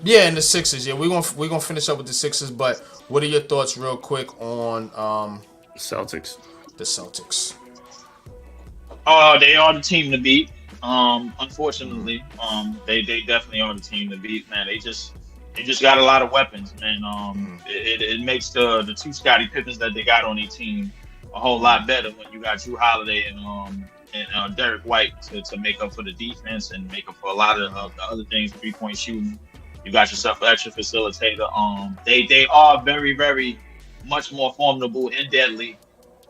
Yeah, and the Sixers. Yeah, we're gonna finish up with the Sixers. But what are your thoughts, real quick, on Celtics. the Celtics? They are the team to beat. Unfortunately, they definitely are the team to beat. Man, they just got a lot of weapons, man. It makes the two Scottie Pippens that they got on their team a whole lot better when you got Drew Holiday and Derek White to make up for the defense and make up for a lot of the other things, 3-point shooting. You got yourself an extra facilitator. They are very very much more formidable and deadly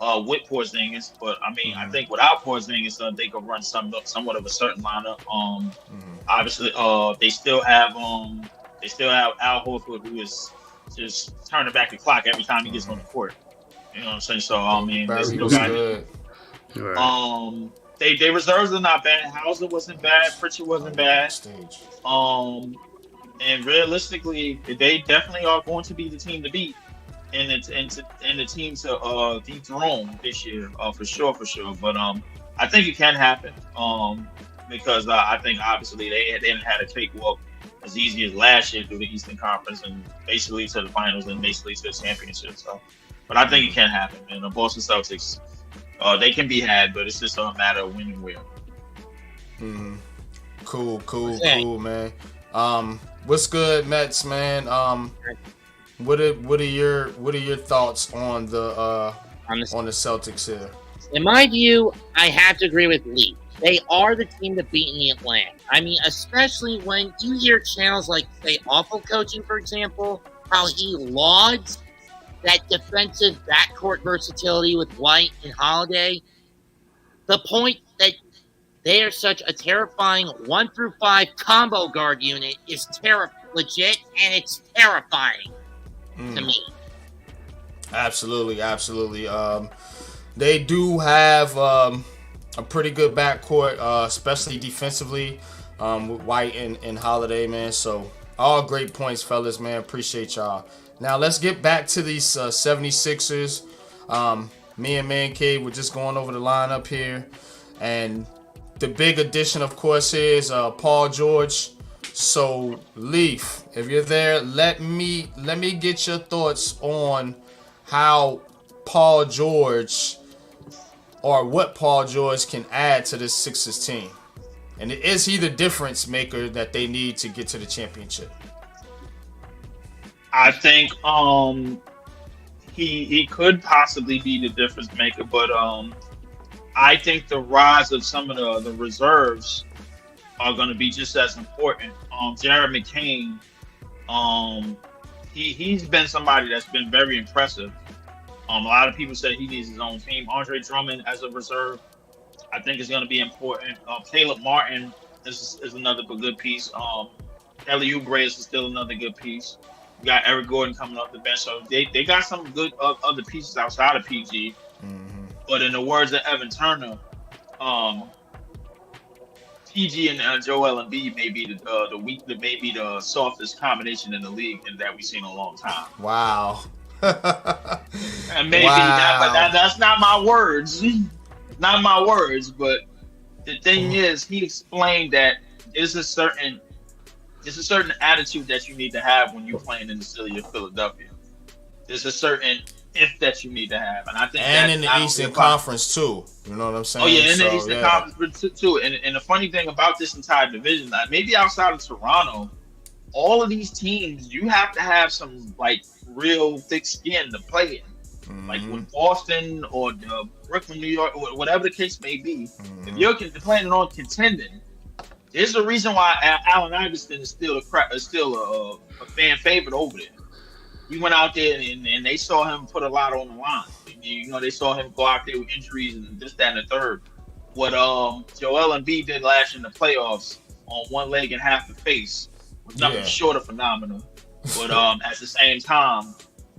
with Porzingis, but I mean, I think without Porzingis, they could run somewhat of a certain lineup. Obviously, they still have Al Horford, who is just turning back the clock every time he gets on the court. You know what I'm saying? So I mean, they Barry still was got good. Right. they reserves are not bad. Hauser wasn't bad. Pritchard wasn't bad. Stage. And realistically, they definitely are going to be the team to beat and the team to dethrone this year, for sure, for sure. But I think it can happen. Because I think obviously they didn't have a cakewalk as easy as last year through the Eastern Conference and basically to the finals and basically to the championship. So, but I think it can happen, man. The Boston Celtics, they can be had, but it's just a matter of when and where. Cool, man. What's good, Mets, man? What are your thoughts on the Celtics here? In my view, I have to agree with Lee. They are the team to beat in the Atlantic. I mean, especially when you hear channels like, say, Awful Coaching, for example, how he lauds that defensive backcourt versatility with White and Holiday. The point that they are such a terrifying 1 through 5 combo guard unit is legit, and it's terrifying to me. Absolutely. They do have a pretty good backcourt, especially defensively, with White and Holiday, man. So all great points, fellas, man. Appreciate y'all. Now let's get back to these 76ers. Me and ManCave, we're just going over the lineup here. And the big addition, of course, is Paul George. So, Leaf, if you're there, let me get your thoughts on how Paul George, or what Paul George can add to this Sixers team. And is he the difference maker that they need to get to the championship? I think he could possibly be the difference maker, but I think the rise of some of the reserves are going to be just as important. Jared McCain, he's been somebody that's been very impressive. A lot of people say he needs his own team. Andre Drummond as a reserve, I think is going to be important. Caleb Martin is another good piece. Kelly Oubre is still another good piece. We got Eric Gordon coming off the bench, so they got some good other pieces outside of PG. But in the words of Evan Turner, PG and Joel Embiid may be the softest combination in the league and that we've seen in a long time. Wow. And maybe but that's not my words. Not my words, but the thing is, he explained that there's a certain attitude that you need to have when you're playing in the city of Philadelphia. There's a certain if that you need to have, and I think in the Eastern Conference too. You know what I'm saying? Oh yeah, in the Eastern Conference too. And the funny thing about this entire division, maybe outside of Toronto, all of these teams, you have to have some like real thick skin to play in. Like with Boston or Brooklyn, New York, or whatever the case may be. If you're planning on contending, there's a reason why Allen Iverson is still a fan favorite over there. He went out there and they saw him put a lot on the line. You know, they saw him go out there with injuries and this, that, and the third. What Joel Embiid did last year in the playoffs on one leg and half the face was nothing short of phenomenal. But at the same time,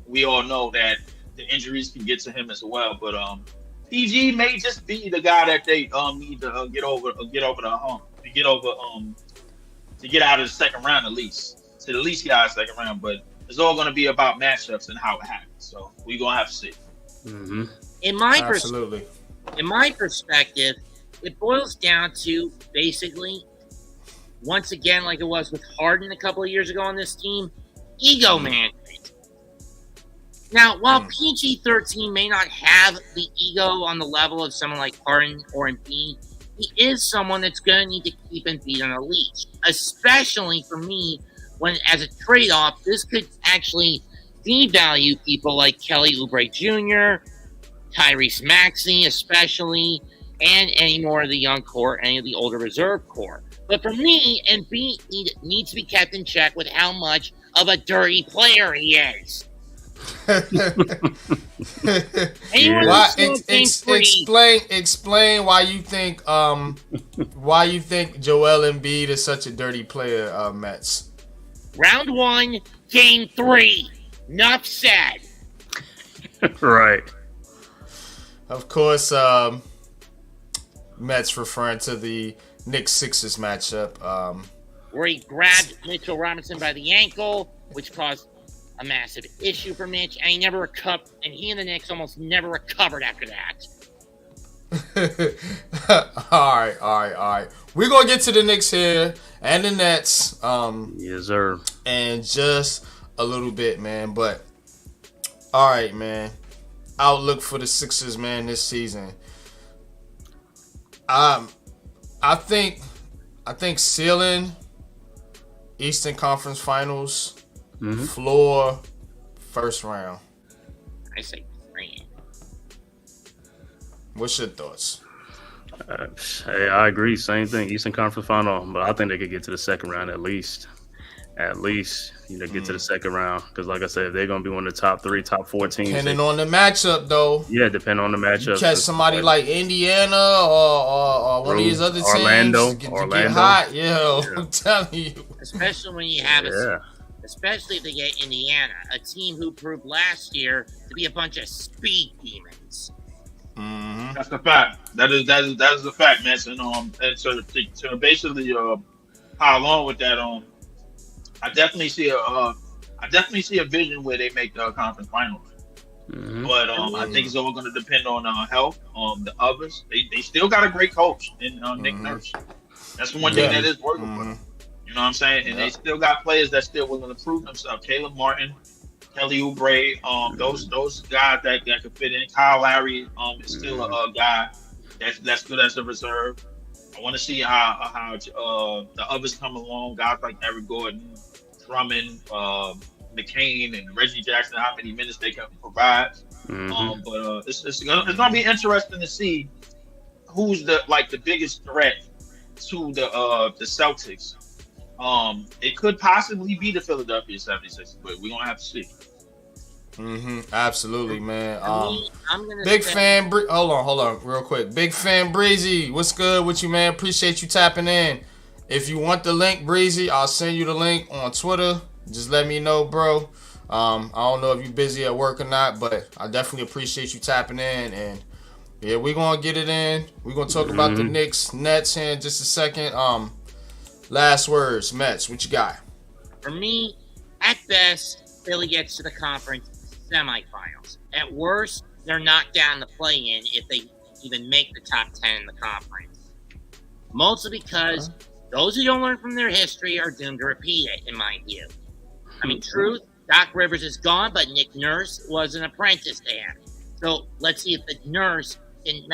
we all know that the injuries can get to him as well. But PG may just be the guy that they need to get over the hump, to get out of the second round at least. To at least get out of the second round, but it's all going to be about matchups and how it happens. So we're going to have to see. In my perspective, it boils down to basically once again, like it was with Harden a couple of years ago on this team, ego management. Now, while PG-13 may not have the ego on the level of someone like Harden or Embiid, he is someone that's going to need to keep Embiid on a leash, especially for me when, as a trade-off, this could actually devalue people like Kelly Oubre Jr., Tyrese Maxey especially, and any more of the young core, any of the older reserve core. But for me, Embiid needs to be kept in check with how much of a dirty player he is. Explain why you think Joel Embiid is such a dirty player, Mets. Round 1, game 3. Enough said. Right. Of course, Mets referring to the Knicks-Sixers matchup. Where he grabbed Mitchell Robinson by the ankle, which caused a massive issue for Mitch, and he never recovered, and he and the Knicks almost never recovered after that. All right. We're going to get to the Knicks here and the Nets. Yes, sir. And just a little bit, man. But, all right, man. Outlook for the Sixers, man, this season. I think ceiling, Eastern Conference Finals, floor, first round. I say 3. What's your thoughts? Hey, I agree. Same thing. Eastern Conference Final, but I think they could get to the second round at least. Get to the second round. Because, like I said, if they're going to be one of the top 3, top 4 teams. Depending on the matchup, though. Yeah, depending on the matchup. You catch somebody like Indiana or one of these other teams. Orlando. To get hot. Yeah, I'm telling you. Especially when you have especially if they get Indiana, a team who proved last year to be a bunch of speed demons. Mm-hmm. That's the fact. That is the fact, man. And so to basically pile on with that, I definitely see a vision where they make the conference finals. Mm-hmm. But I think it's all going to depend on health. The others, they still got a great coach in Nick Nurse. That's the one thing that is working for them. You know what I'm saying? And they still got players that still willing to prove themselves. Caleb Martin, Kelly Oubre, those guys that can fit in. Kyle Lowry is still a guy that's good as a reserve. I want to see how the others come along. Guys like Eric Gordon, Drummond, McCain, and Reggie Jackson. How many minutes they can provide? But it's gonna be interesting to see who's the biggest threat to the Celtics. It could possibly be the Philadelphia 76ers, but we're gonna have to see. Absolutely, man. I'm gonna big fan. Hold on, real quick. Big fan, Breezy. What's good with you, man? Appreciate you tapping in. If you want the link, Breezy, I'll send you the link on Twitter. Just let me know, bro. I don't know if you're busy at work or not, but I definitely appreciate you tapping in. And yeah, we're gonna get it in. We're gonna talk about the Knicks, Nets here in just a second. Last words, Mets. What you got? For me, at best, Philly gets to the conference semifinals. At worst, they're knocked down the play-in if they even make the top 10 in the conference. Mostly because those who don't learn from their history are doomed to repeat it, in my view. I mean, truth, Doc Rivers is gone, but Nick Nurse was an apprentice to him. So let's see if the Nurse can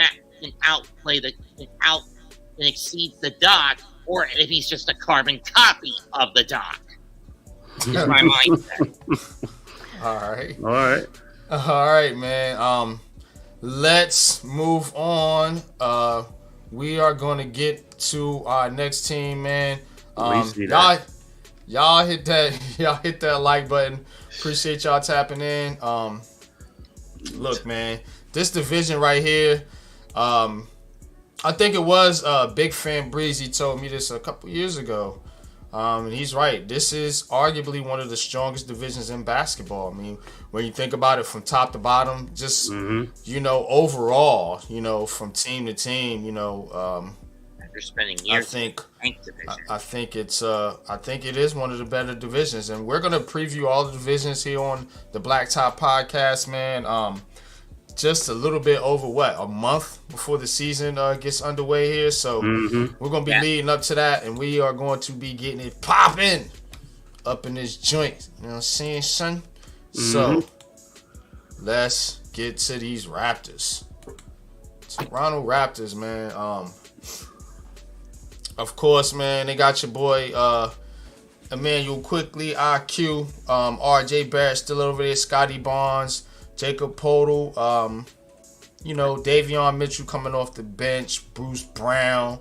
exceed the Doc, or if he's just a carbon copy of the Doc. Is my mindset. All right, man. Let's move on. We are going to get to our next team, man. Y'all hit that like button. Appreciate y'all tapping in. Look, man, this division right here. I think it was Big Fan Breezy told me this a couple years ago. And he's right. This is arguably one of the strongest divisions in basketball. I mean, when you think about it from top to bottom, just, overall, from team to team, After spending years I think it is one of the better divisions. And we're going to preview all the divisions here on the Blacktop Podcast, man. just a little bit over a month before the season gets underway here. So we're gonna be leading up to that, and we are going to be getting it popping up in this joint. You know what I'm saying, son? So let's get to these Raptors. Toronto Raptors, man. Of course, man, they got your boy Emmanuel Quickly, IQ, RJ Barrett still over there, Scotty Barnes, Jacob Podol, Davion Mitchell coming off the bench, Bruce Brown,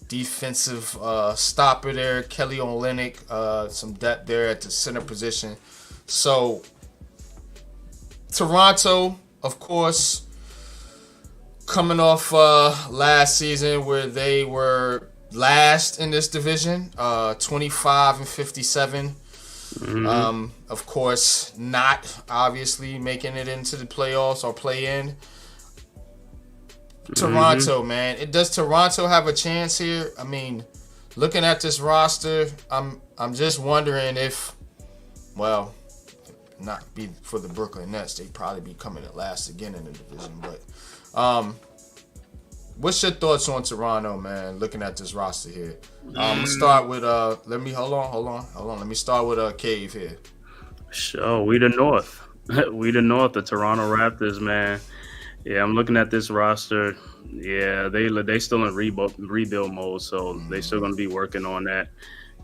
defensive stopper there, Kelly Olynyk, some depth there at the center position. So Toronto, of course, coming off last season where they were last in this division, 25-57. Of course, not obviously making it into the playoffs or play-in. Toronto, man. Does Toronto have a chance here? I mean, looking at this roster, I'm just wondering if, well, not be for the Brooklyn Nets, they'd probably be coming at last again in the division. But what's your thoughts on Toronto, man? Looking at this roster here, I'm gonna start with Let me start with Cave here. So we the North, the Toronto Raptors, man. Yeah, I'm looking at this roster. Yeah, they still in rebuild mode, so they still gonna be working on that,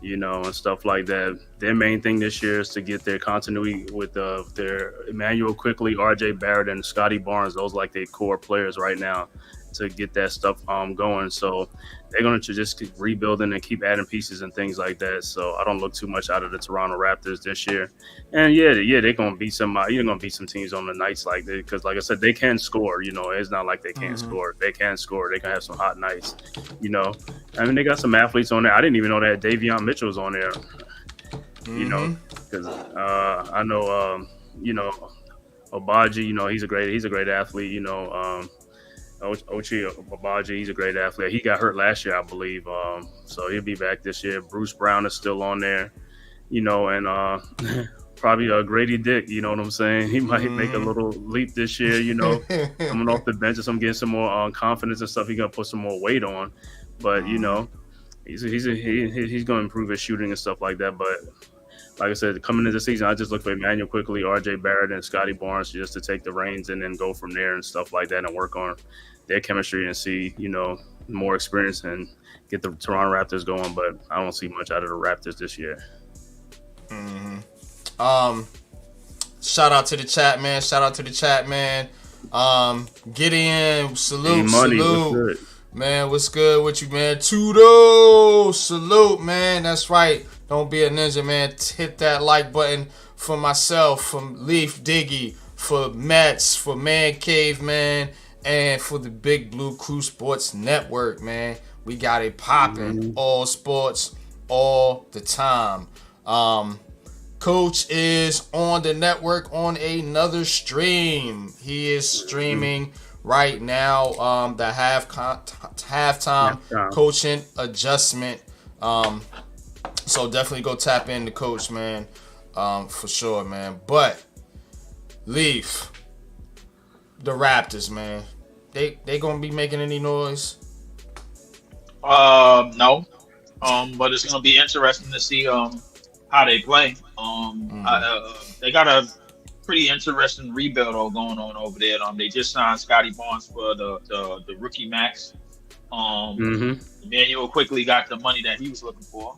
and stuff like that. Their main thing this year is to get their continuity with their Emmanuel Quickly, RJ Barrett, and Scotty Barnes. Those like their core players right now to get that stuff going. So they're going to just keep rebuilding and keep adding pieces and things like that. So I don't look too much out of the Toronto Raptors this year. And yeah, they're going to beat somebody. You're going to beat some teams on the nights like that because, like I said, they can score. It's not like they can't score. They can score. They can have some hot nights. I mean, they got some athletes on there. I didn't even know that Davion Mitchell was on there. Because I know Obaji. He's a great athlete. Ochai Agbaji, he's a great athlete. He got hurt last year, I believe. So he'll be back this year. Bruce Brown is still on there, and probably Grady Dick, you know what I'm saying? He might make a little leap this year, coming off the bench or something, getting some more confidence and stuff. He's going to put some more weight on. But, he's going to improve his shooting and stuff like that. But like I said, coming into the season, I just look for Emmanuel Quickly, RJ Barrett, and Scotty Barnes just to take the reins and then go from there and stuff like that and work on their chemistry and see, more experience and get the Toronto Raptors going. But I don't see much out of the Raptors this year. Shout out to the chat, man. Gideon, salute. Man, what's good with you, man? Tudo, salute, man. That's right. Don't be a ninja, man. Hit that like button for myself, from Leaf Diggy, for Mets, for ManCave, man, and for the Big Blue Crew Sports Network, man. We got it popping. All sports, all the time. Coach is on the network on another stream. He is streaming right now, the halftime coaching adjustment. So definitely go tap in the coach, man, for sure, man. But Leaf, the Raptors, man, they gonna be making any noise? No. But it's gonna be interesting to see how they play. They got a pretty interesting rebuild going on over there. They just signed Scotty Barnes for the rookie max. Emmanuel Quickly got the money that he was looking for,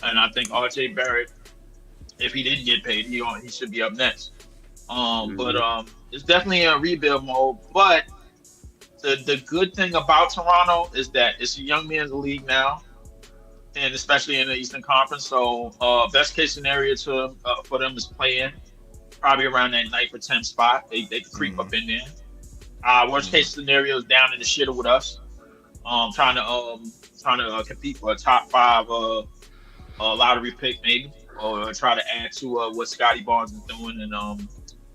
and I think RJ Barrett, if he didn't get paid, he should be up next. But it's definitely a rebuild mode. But the good thing about Toronto is that it's a young man's league now, and especially in the Eastern Conference. So best case scenario for them is play in, probably around that 9th or 10th spot. They can creep up in there. Worst case scenario is down in the shitter with us, trying to compete for a top 5 lottery pick maybe, or try to add to what Scotty Barnes is doing, and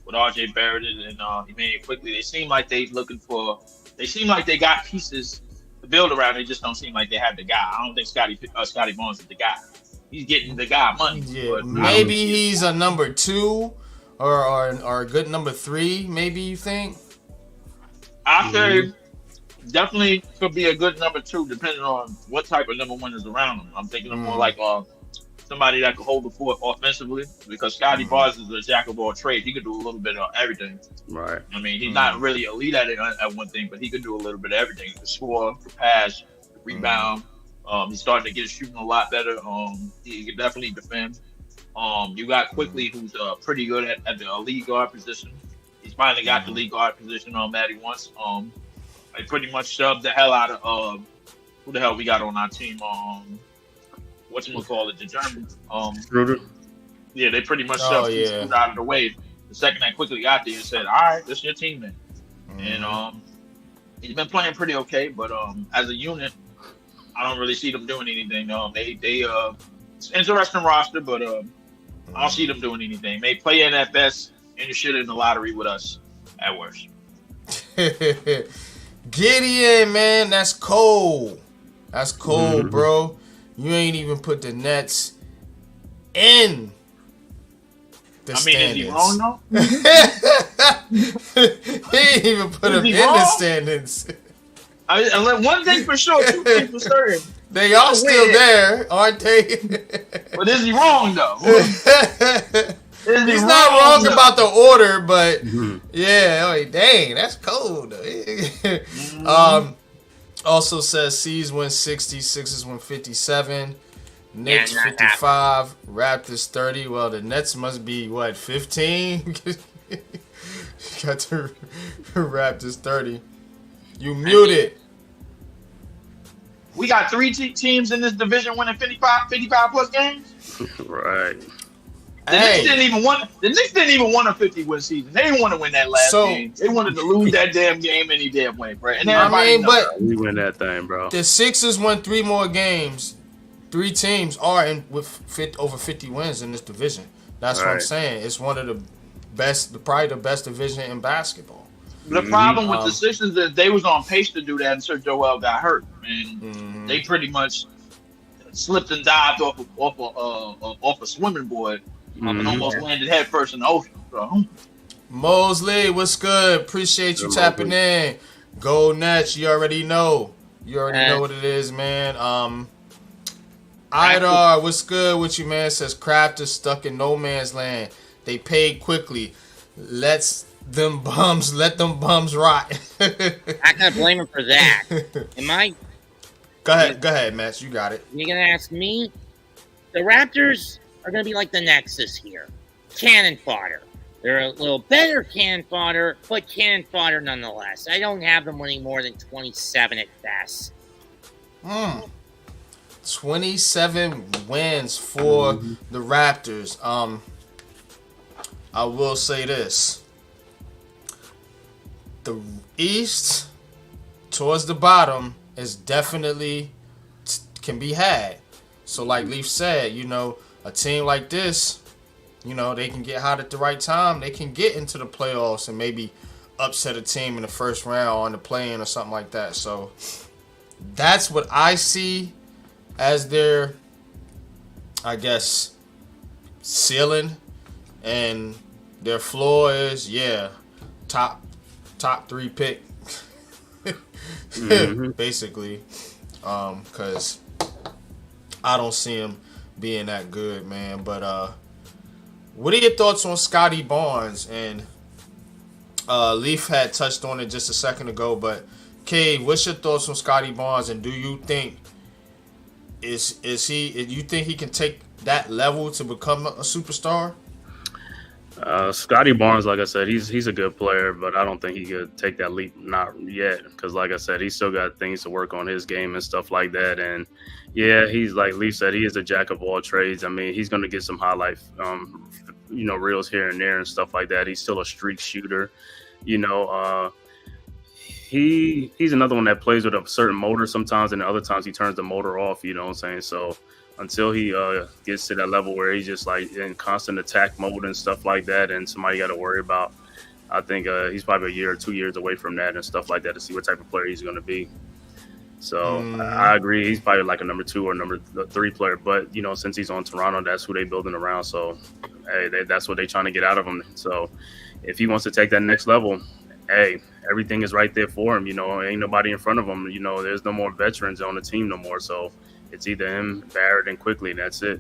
with RJ Barrett and Emmanuel Quickly. They seem like they got pieces to build around. They just don't seem like they have the guy. I don't think Scotty Barnes is the guy. He's getting the guy money. Yeah, maybe he's a number 2, or a good number 3, maybe you think? I say definitely could be a good number 2, depending on what type of number 1 is around him. I'm thinking of more like somebody that could hold the fort offensively, because Scotty Barnes is a jack of all trades. He could do a little bit of everything. Right. I mean, he's not really elite at it at one thing, but he could do a little bit of everything. He could score, pass, rebound. He's starting to get his shooting a lot better. He can definitely defend. You got Quickly, who's pretty good at the lead guard position. He's finally got the lead guard position that he wants. I pretty much shoved the hell out of who the hell we got on our team. Whatchamacallit, the German. Schroeder. Yeah, they pretty much shoved him out of the way the second that Quickly got there and said, "All right, this is your team, man." And he's been playing pretty okay, but as a unit, I don't really see them doing anything. It's an interesting roster, but I don't see them doing anything. They play in at best, and you shit in the lottery with us at worst. Gideon, man, that's cold. That's cold, bro. You ain't even put the Nets in the standings. Is he wrong though? He ain't even put him in the standings. One thing for sure, 2 things for certain. They are still there, aren't they? But is he wrong though? He's not wrong about the order, but yeah, dang, that's cold. Also says C's win 60, Sixers win 57, Knicks 55, Raptors 30. Well, the Nets must be what, 15? Got the Raptors 30. You muted. We got 3 teams in this division winning 55 plus games. Right. The Knicks didn't even want a 50-win season. They didn't want to win that last game. They wanted to lose that damn game any damn way, bro. And but we win that thing, bro. The Sixers won 3 more games. 3 teams are with over 50 wins in this division. That's what I'm saying. It's one of the best, probably the best division in basketball. The problem with the Sixers is they was on pace to do that until Joel got hurt, and they pretty much slipped and dived off a swimming board and almost landed headfirst in the ocean. So. Mosley, what's good? Appreciate you tapping in. Go Nets, you already know. You already know what it is, man. Idar, what's good with you, man? Says Kraft is stuck in no man's land. They paid quickly. Let them bums rot. I can't blame him for that. Go ahead, Matt. You got it. You're gonna ask me? The Raptors are gonna be like the Nets this year. Cannon fodder. They're a little better cannon fodder, but cannon fodder nonetheless. I don't have them winning more than 27 at best. 27 wins for the Raptors. I will say this. The East, towards the bottom, is definitely can be had. So like Leaf said, a team like this, they can get hot at the right time. They can get into the playoffs and maybe upset a team in the first round on the play-in or something like that. So that's what I see as their, I guess, ceiling, and their floor is top 3 pick, basically, because I don't see him being that good, man. But what are your thoughts on Scotty Barnes? And Leaf had touched on it just a second ago, but Cave, what's your thoughts on Scotty Barnes? And do you think you think he can take that level to become a superstar? Scotty Barnes, like I said, he's a good player, but I don't think he could take that leap, not yet, because like I said, he's still got things to work on his game and stuff like that. And yeah, he's like Lee said, he is a jack of all trades. I mean, he's going to get some highlight, reels here and there and stuff like that. He's still a streak shooter, He's another one that plays with a certain motor sometimes, and other times he turns the motor off. You know what I'm saying? So until he gets to that level where he's just like in constant attack mode and stuff like that, and somebody got to worry about, I think he's probably a year or 2 years away from that and stuff like that to see what type of player he's going to be. So I agree. He's probably like a number 2 or number 3 player. But since he's on Toronto, that's who they building around. So hey, that's what they trying to get out of him. So if he wants to take that next level, hey, everything is right there for him. Ain't nobody in front of him. There's no more veterans on the team no more. So it's either him, Barrett, and Quickly. And that's it.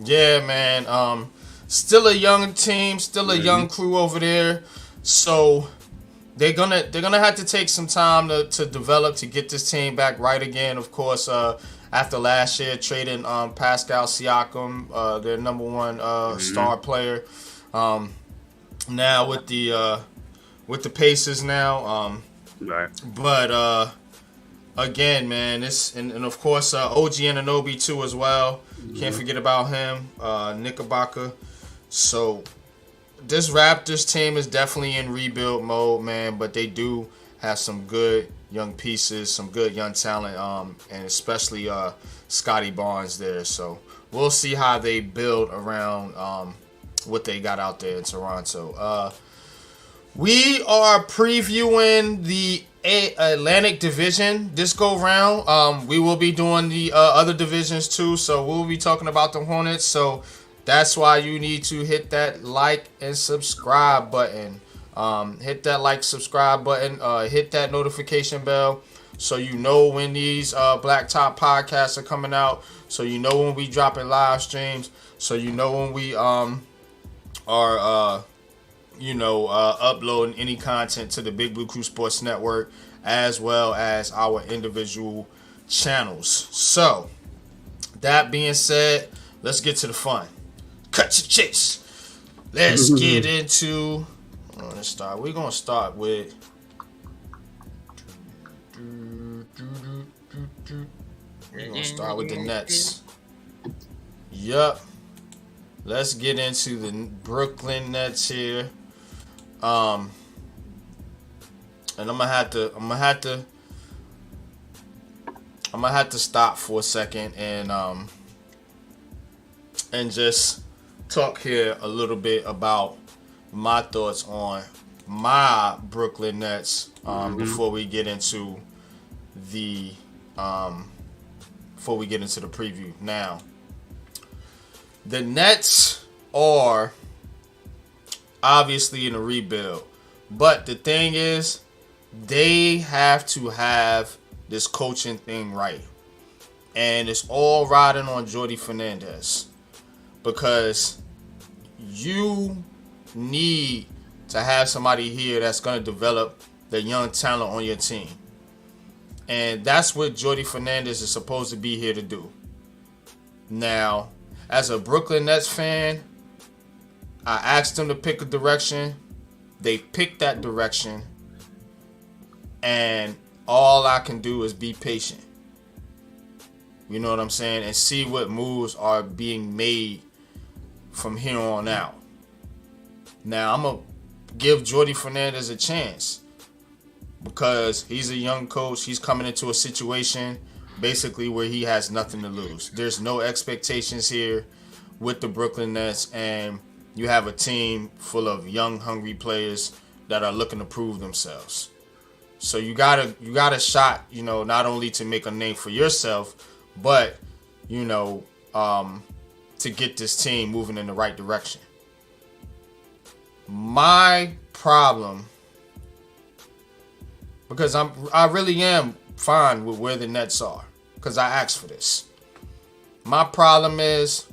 Yeah, man. Still a young team, still a young crew over there. So they're gonna have to take some time to develop, to get this team back right again. Of course, after last year trading Pascal Siakam, their number 1 star player. Now with the Pacers now. Right. But again, man, and of course OG Anunoby too as well. Can't forget about him, Knickerbocker. So this Raptors team is definitely in rebuild mode, man. But they do have some good young pieces, some good young talent, and especially Scotty Barnes there. So we'll see how they build around what they got out there in Toronto. We are previewing the Atlantic Division this go round. We will be doing the other divisions too, so we'll be talking about the Hornets. So that's why you need to hit that like and subscribe button. Hit that like, subscribe button. Hit that notification bell so you know when these Black Top podcasts are coming out. So you know when we dropping live streams. So you know when we are uploading any content to the Big Blue Crew Sports Network, as well as our individual channels. So that being said, let's get to the fun. Cut to chase. Let's get into. Let's start. We're gonna start with. We're gonna start with the Nets. Yup. Let's get into the Brooklyn Nets here. And I'm gonna have to stop for a second and just talk here a little bit about my thoughts on my Brooklyn Nets before we get into the preview. Now, the Nets are obviously in a rebuild, but the thing is, they have to have this coaching thing right, and it's all riding on Jordi Fernandez, because you need to have somebody here that's going to develop the young talent on your team, and that's what Jordi Fernandez is supposed to be here to do. Now, as a Brooklyn Nets fan, I asked them to pick a direction. They picked that direction. And all I can do is be patient. You know what I'm saying? And see what moves are being made from here on out. Now, I'm going to give Jordi Fernandez a chance, because he's a young coach. He's coming into a situation basically where he has nothing to lose. There's no expectations here with the Brooklyn Nets, and you have a team full of young, hungry players that are looking to prove themselves. So you got a shot, not only to make a name for yourself, but to get this team moving in the right direction. My problem, because I really am fine with where the Nets are, because I asked for this. My problem is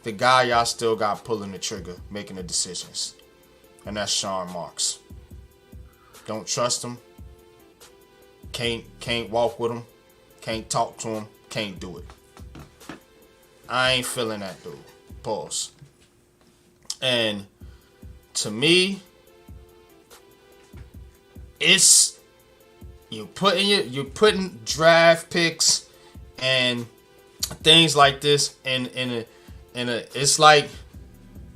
the guy y'all still got pulling the trigger, making the decisions, and that's Sean Marks. Don't trust him. Can't walk with him. Can't talk to him. Can't do it. I ain't feeling that dude. Pause. And to me, it's you're putting draft picks and things like this in a it's like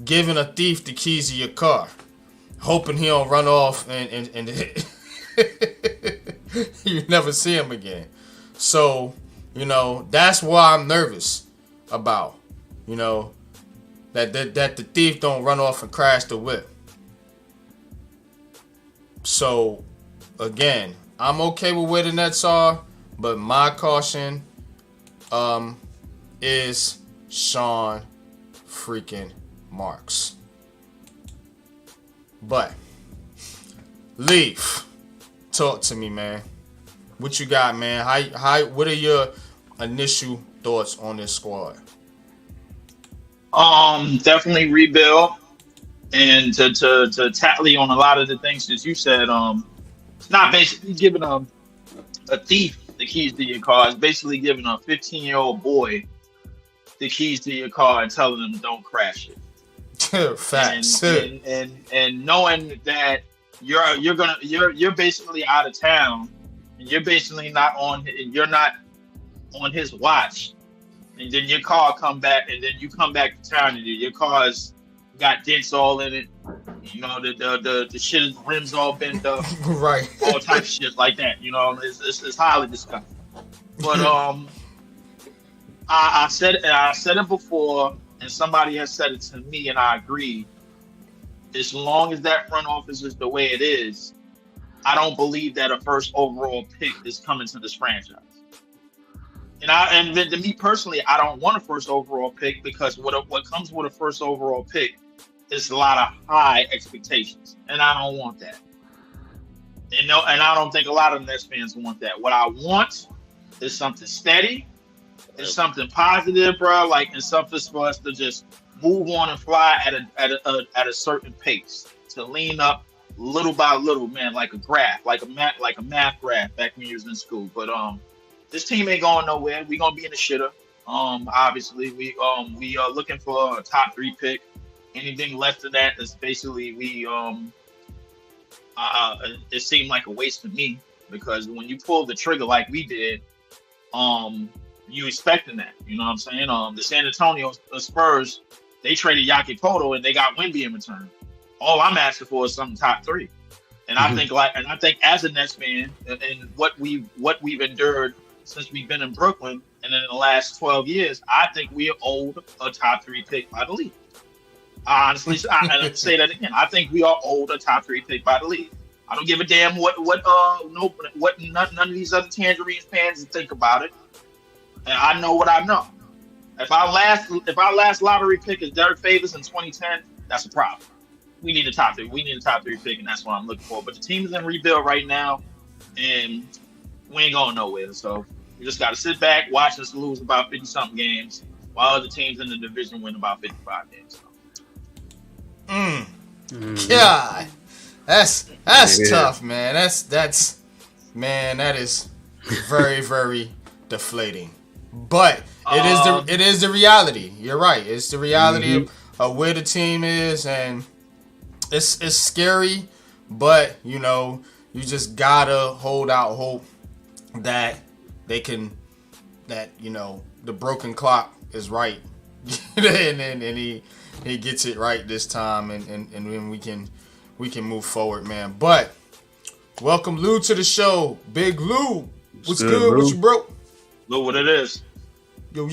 giving a thief the keys to your car, hoping he don't run off and you never see him again. So, that's why I'm nervous about, that the thief don't run off and crash the whip. So, again, I'm okay with where the Nets are, but my caution is Sean freaking Marks. But Leaf, talk to me, man. What you got, man? What are your initial thoughts on this squad? Definitely rebuild, and to tally on a lot of the things that you said. It's not basically giving a thief the keys to your car. It's basically giving a 15-year-old boy the keys to your car and telling them don't crash it. Facts. And knowing that you're basically out of town, and you're basically not on his watch, and then your car come back, and then you come back to town, and your car's got dents all in it. You know, the shit rims all bent up, Right. all type of shit like that. You know, it's highly disgusting. But I said it before, and somebody has said it to me, and I agree. As long as that front office is the way it is, I don't believe that a first overall pick is coming to this franchise. And to me personally, I don't want a first overall pick, because what comes with a first overall pick is a lot of high expectations, and I don't want that. And I don't think a lot of Nets fans want that. What I want is something steady, it's something positive, bro. Like, it's something for us to just move on and fly at a certain pace, to lean up little by little, man, like a graph, like a math graph back when you was in school. But this team ain't going nowhere. We gonna be in the shitter. Obviously, we are looking for a top 3 pick. Anything less than that is basically it seemed like a waste to me, because when you pull the trigger like we did, you expecting that. You know what I'm saying? The San Antonio Spurs, they traded Yaki Poto and they got Wemby in return. All I'm asking for is something top 3. And I think as a Nets fan, and what we've endured since we've been in Brooklyn, and in the last 12 years, I think we are owed a top 3 pick by the league. Honestly, I say that again. I think we are owed a top 3 pick by the league. I don't give a damn what none of these other Tangerines fans think about it. And I know what I know. If our last lottery pick is Derek Favors in 2010, that's a problem. We need a top 3. We need a top 3 pick, and that's what I'm looking for. But the team is in rebuild right now, and we ain't going nowhere. So we just got to sit back, watch us lose about 50-something games, while other teams in the division win about 55 games. God, that's tough, man. That is very, very deflating. But it is the reality. You're right. It's the reality of where the team is, and it's scary. But you just gotta hold out hope that the broken clock is right, and he gets it right this time, and then we can move forward, man. But welcome Lou to the show, Big Lou. What's good? Lou? What you broke? Lou, what it is? Yo.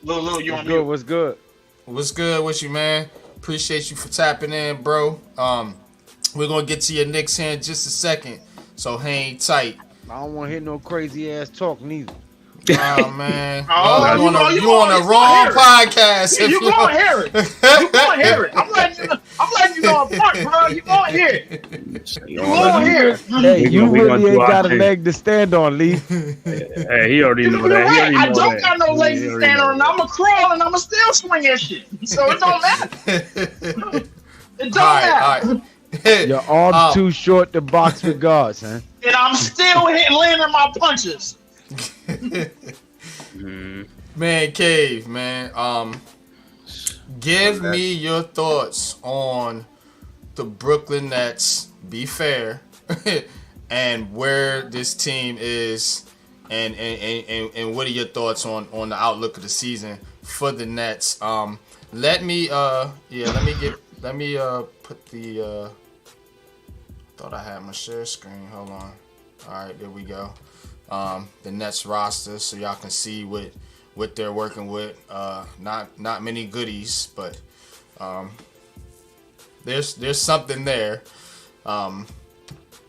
Lou, you on Good, mute? what's good? What's good with you, man? Appreciate you for tapping in, bro. We're gonna get to your Knicks here in just a second, so hang tight. I don't want to hear no crazy ass talk neither. Oh man, Oh, you on the wrong podcast. Yeah, you gonna hear it. You gonna hear it. I'm letting you know up front, bro. You gonna hear it. You gonna hear it. Hey, We you gonna really do ain't our got a thing. leg to stand on, Lee. Hey, he already know You're that. right. I He don't already got know no that. legs He to already stand know on, and that. I'ma crawl and I'ma still swing that shit. So it don't matter. It don't matter. Your arms too short to box with guards, huh? And I'm still landing my punches. ManCave, man. Give me your thoughts on the Brooklyn Nets. Be fair, and where this team is, and what are your thoughts on the outlook of the season for the Nets? Let me put the. Thought I had my share screen. Hold on. All right, there we go. The Nets roster, so y'all can see what they're working with. Not many goodies, but there's something there.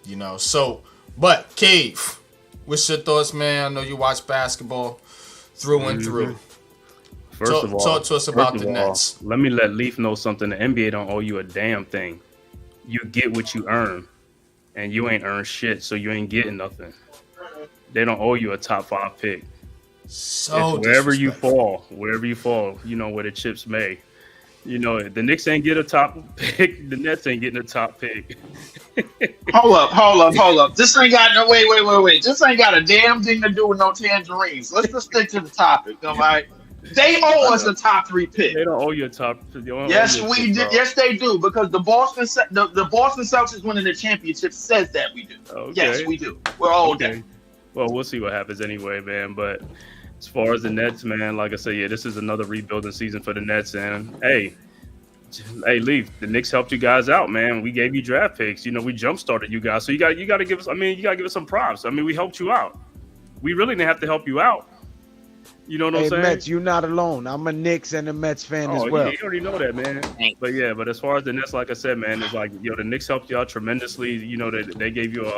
You know, so, but Cave, what's your thoughts, man? I know you watch basketball through and through. First of all, talk to us about the Nets. Let me let Leaf know something. The NBA don't owe you a damn thing. You get what you earn, and you ain't earned shit, so you ain't getting nothing. They don't owe you a top 5 pick. So it's wherever you fall, you know, where the chips may. You know, the Knicks ain't get a top pick. The Nets ain't getting a top pick. Hold up. This ain't got no wait. This ain't got a damn thing to do with no tangerines. Let's just stick to the topic, all right? They owe us a top 3 pick. They don't owe you a top. Yes, we do. Yes, they do, because the Boston Celtics winning the championship says that we do. Okay. Yes, we do. We're all okay. Well, we'll see what happens anyway, man. But as far as the Nets, man, like I said, yeah, this is another rebuilding season for the Nets. And hey, Leaf, the Knicks helped you guys out, man. We gave you draft picks. You know, we jump started you guys. So you got to give us. I mean, you got to give us some props. I mean, we helped you out. We really didn't have to help you out. You know what I'm saying? Mets, you're not alone. I'm a Knicks and a Mets fan as well. You already know that, man. But as far as the Nets, like I said, man, it's like, the Knicks helped you out tremendously. You know, they gave you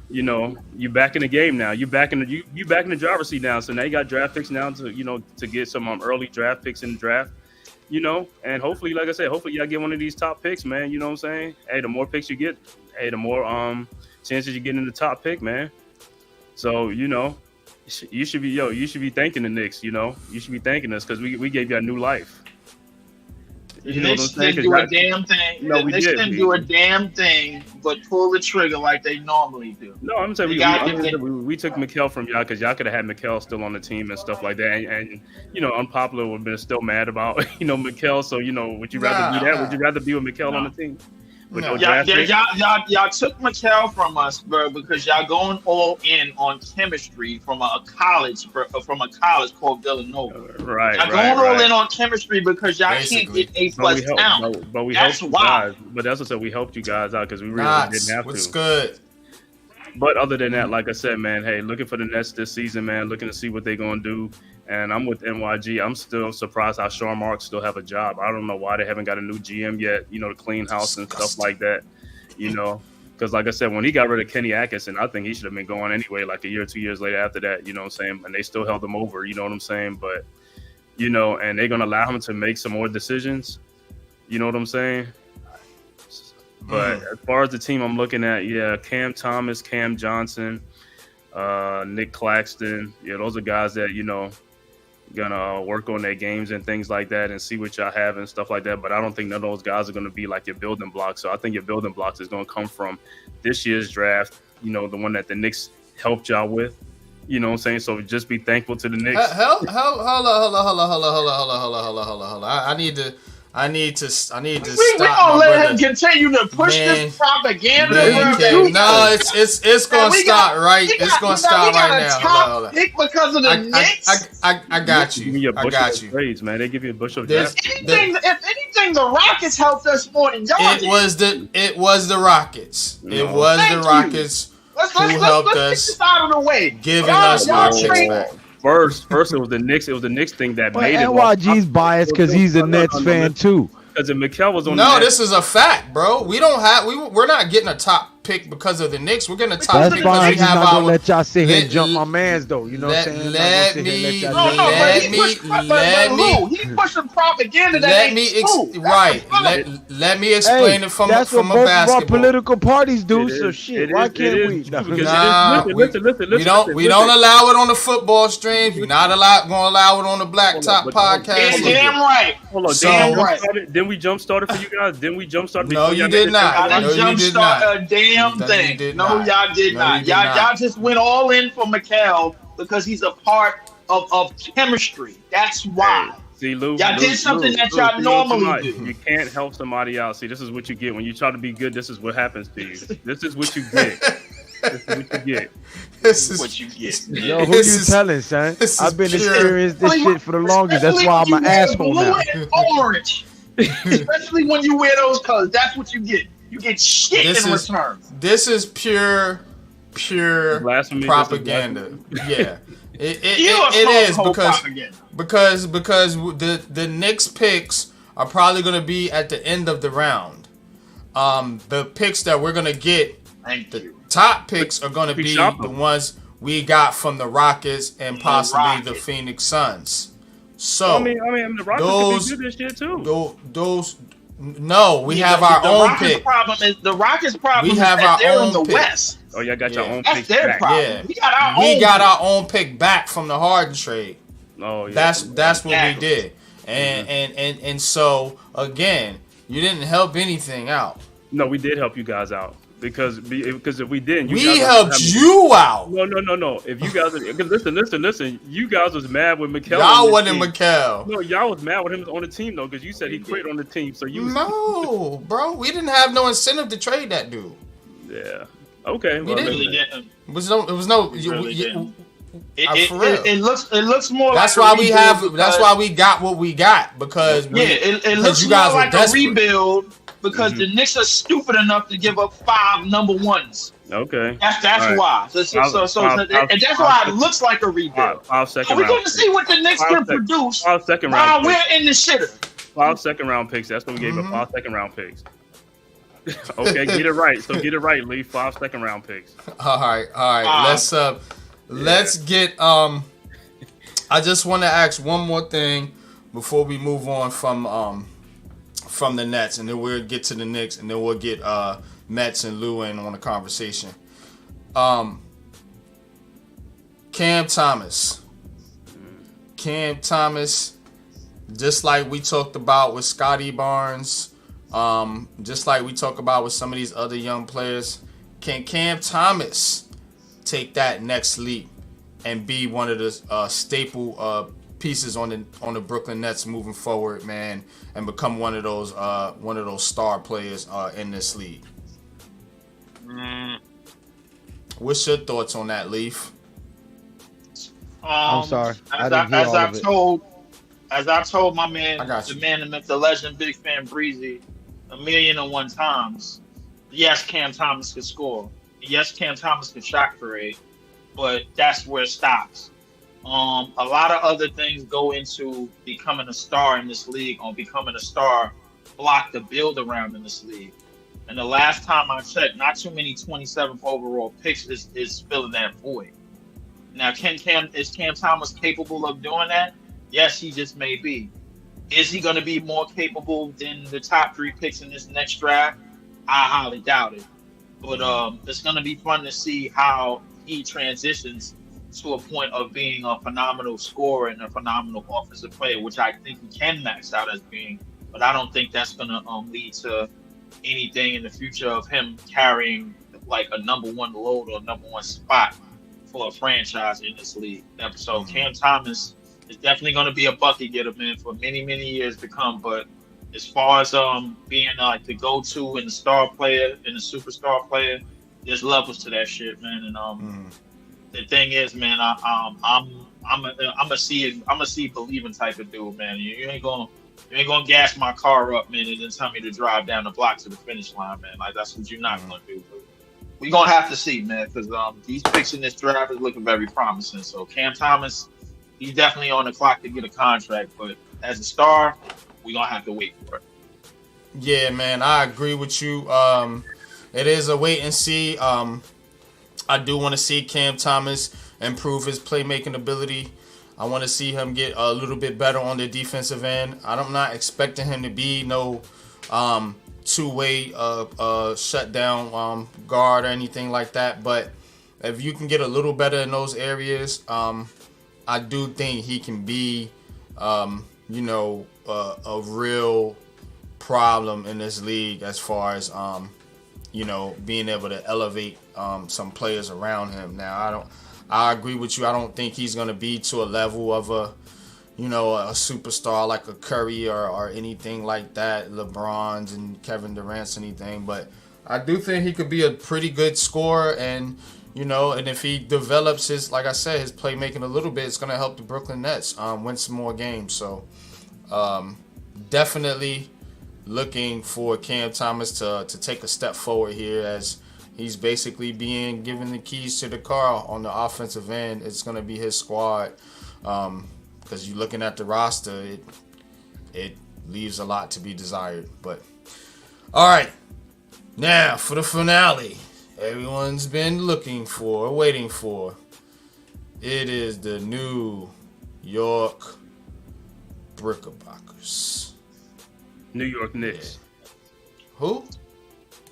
you back in the game now. You back in the driver's seat now. So now you got draft picks now to get some early draft picks in the draft. You know, and hopefully, like I said, y'all get one of these top picks, man. You know what I'm saying? Hey, the more picks you get, the more chances you get in the top pick, man. So, you know, you should be thanking the Knicks. You know, you should be thanking us because we gave you a new life. The Knicks didn't do a damn thing. The Knicks didn't do a damn thing but pull the trigger like they normally do. No, I'm saying we took Mikal from y'all because y'all could have had Mikal still on the team and stuff like that. And you know, Unpopular would have been still mad about Mikal. So would you rather be that? Would you rather be with Mikal on the team? Y'all took Mikal from us, bro, because y'all going all in on chemistry from a college called Villanova. Right. Y'all going all in on chemistry because y'all can't get A+ talent. But we that's helped why. you guys. But that's what I said. We helped you guys out because we really didn't have to. What's good? But other than that, like I said, man, hey, looking for the Nets this season, man, looking to see what they're going to do. And I'm with NYG. I'm still surprised how Sean Marks still have a job. I don't know why they haven't got a new GM yet, to clean house and stuff like that, Because like I said, when he got rid of Kenny Atkinson, I think he should have been going anyway, like a year or 2 years later after that, you know what I'm saying? And they still held him over, you know what I'm saying? But, and they're going to allow him to make some more decisions, you know what I'm saying? But as far as the team I'm looking at, Cam Thomas, Cam Johnson, Nick Claxton, those are guys that, gonna work on their games and things like that and see what y'all have and stuff like that. But I don't think none of those guys are gonna be like your building blocks. So I think your building blocks is gonna come from this year's draft, the one that the Knicks helped y'all with. You know what I'm saying? So just be thankful to the Knicks. Hold on. I need to stop. We gonna let him continue to push this propaganda. No, it's gonna stop right. It's gonna stop right now. Hold on. Because of the Knicks. I got you. I got you. Grades, man. They give you a bushel of if anything, the Rockets helped us more than y'all. It was the Rockets. No. It was the Rockets who helped us. Let's get this out of the way. Giving us our picks back. First, it was the Knicks. It was the Knicks thing that made it. NYG's biased because he's a Nets fan too. Because if Mikal was on, this is a fact, bro. We're not getting a top pick because of the Knicks. We're getting a top pick because we have our. Gonna let y'all sit here and jump my man's though. You know what I'm saying? Let me. He's pushing propaganda. Let me explain it from a basketball. That's what both of our political parties do. So shit, why can't we? We don't allow it on the football stream. We're not gonna allow it on the Black Top podcast. Damn right. Hold on, damn right. Then we jump started for you guys. Then we jump started. No, you did not. No, you did not. Damn thing. No, y'all did not. Y'all just went all in for Mikal because he's a part of chemistry. That's why. See, Lou, y'all did something that y'all normally do. You can't help somebody out. See, this is what you get when you try to be good. This is what happens to you. This is what you get. This is what you get. Yo, who you telling, son? I've been experiencing this shit for the longest. That's why I'm an asshole now. Blue and orange, especially when you wear those colors. That's what you get. You get shit in return. This is pure propaganda. Yeah, it is because the Knicks picks are probably going to be at the end of the round. The picks that we're going to get Thank The you. top picks are going to We be shop the them. ones we got from the Rockets and possibly the Rockets. Phoenix Suns. So I mean, the Rockets those- could be good this year too. those no, we have the our own Rockets pick. The Rockets' problem We is have that our they're in own the pick. West. Oh, y'all got your Yeah. own That's picks their back. problem. Yeah, We got our we own got pick. our own pick back from the Harden trade. Oh, yeah. That's what we Exactly. did, and so again, you didn't help anything out. No, we did help you guys out because if we didn't, you We guys helped you out. No. If you guys listen. You guys was mad with Mikal. Y'all wasn't Mikal. No, y'all was mad with him on the team though because you said he quit on the team. So you was, No, bro, we didn't have no incentive to trade that dude. yeah. Okay. We well, didn't. Really didn't. It was no. Really didn't. For real. It looks more. That's like why a we rebuild have. because- That's why we got what we got because it looks you guys more were like desperate. a rebuild because the Knicks are stupid enough to give up 5 number ones. Okay. That's All right. why. So and that's why it looks like a rebuild. 5 second We're round. going to see what the Knicks can produce 5 second while round. we're Picks. in the shitter. 5 second round picks. That's what we gave up. 5 second round picks. Okay, get it right. So get it right, Lee. 5 second round picks. All right. Let's get. I just want to ask one more thing before we move on from the Nets, and then we'll get to the Knicks, and then we'll get Mets and Lou in on the conversation. Cam Thomas, just like we talked about with Scotty Barnes, just like we talk about with some of these other young players, can Cam Thomas take that next leap and be one of the staple pieces on the Brooklyn Nets moving forward, man, and become one of those star players in this league? What's your thoughts on that, Leaf? I'm sorry. I didn't hear all of it. As I told my man, I got you. the man that met the legend, big fan Breezy, 1,000,001 times. Yes, Cam Thomas could score. Yes, Cam Thomas could shot create, but that's where it stops. A lot of other things go into becoming a star in this league, or becoming a star block to build around in this league. And the last time I checked, not too many 27th overall picks is filling that void. Now, is Cam Thomas capable of doing that? Yes, he just may be. Is he going to be more capable than the top 3 picks in this next draft? I highly doubt it. But it's going to be fun to see how he transitions to a point of being a phenomenal scorer and a phenomenal offensive player, which I think he can max out as being. But I don't think that's going to lead to anything in the future of him carrying like a number 1 load or number 1 spot for a franchise in this league. So Cam Thomas is definitely going to be a bucket getter, man, for many, many years to come. But as far as being like the go-to and the star player and the superstar player, there's levels to that shit, man. And the thing is, man, I'm a see believing type of dude, man. You ain't gonna gas my car up, man, and then tell me to drive down the block to the finish line, man. Like that's what you're not gonna do. We're gonna have to see, man, because these picks in this draft is looking very promising. So Cam Thomas, he's definitely on the clock to get a contract, but as a star, we're gonna have to wait for it. Yeah, man, I agree with you. It is a wait and see. I do want to see Cam Thomas improve his playmaking ability. I want to see him get a little bit better on the defensive end. I'm not expecting him to be no two-way shutdown guard or anything like that. But if you can get a little better in those areas, I do think he can be, a real problem in this league as far as, being able to elevate some players around him. Now, I agree with you. I don't think he's going to be to a level of a superstar like a Curry or anything like that, LeBron's and Kevin Durant's anything. But I do think he could be a pretty good scorer, and and if he develops his, like I said, his playmaking a little bit, it's going to help the Brooklyn Nets win some more games. So definitely looking for Cam Thomas to take a step forward here, as he's basically being given the keys to the car on the offensive end. It's going to be his squad. Because you're looking at the roster, it leaves a lot to be desired. But all right, now for the finale, everyone's been waiting for. It is the New York Knickerbockers. New York Knicks. Who?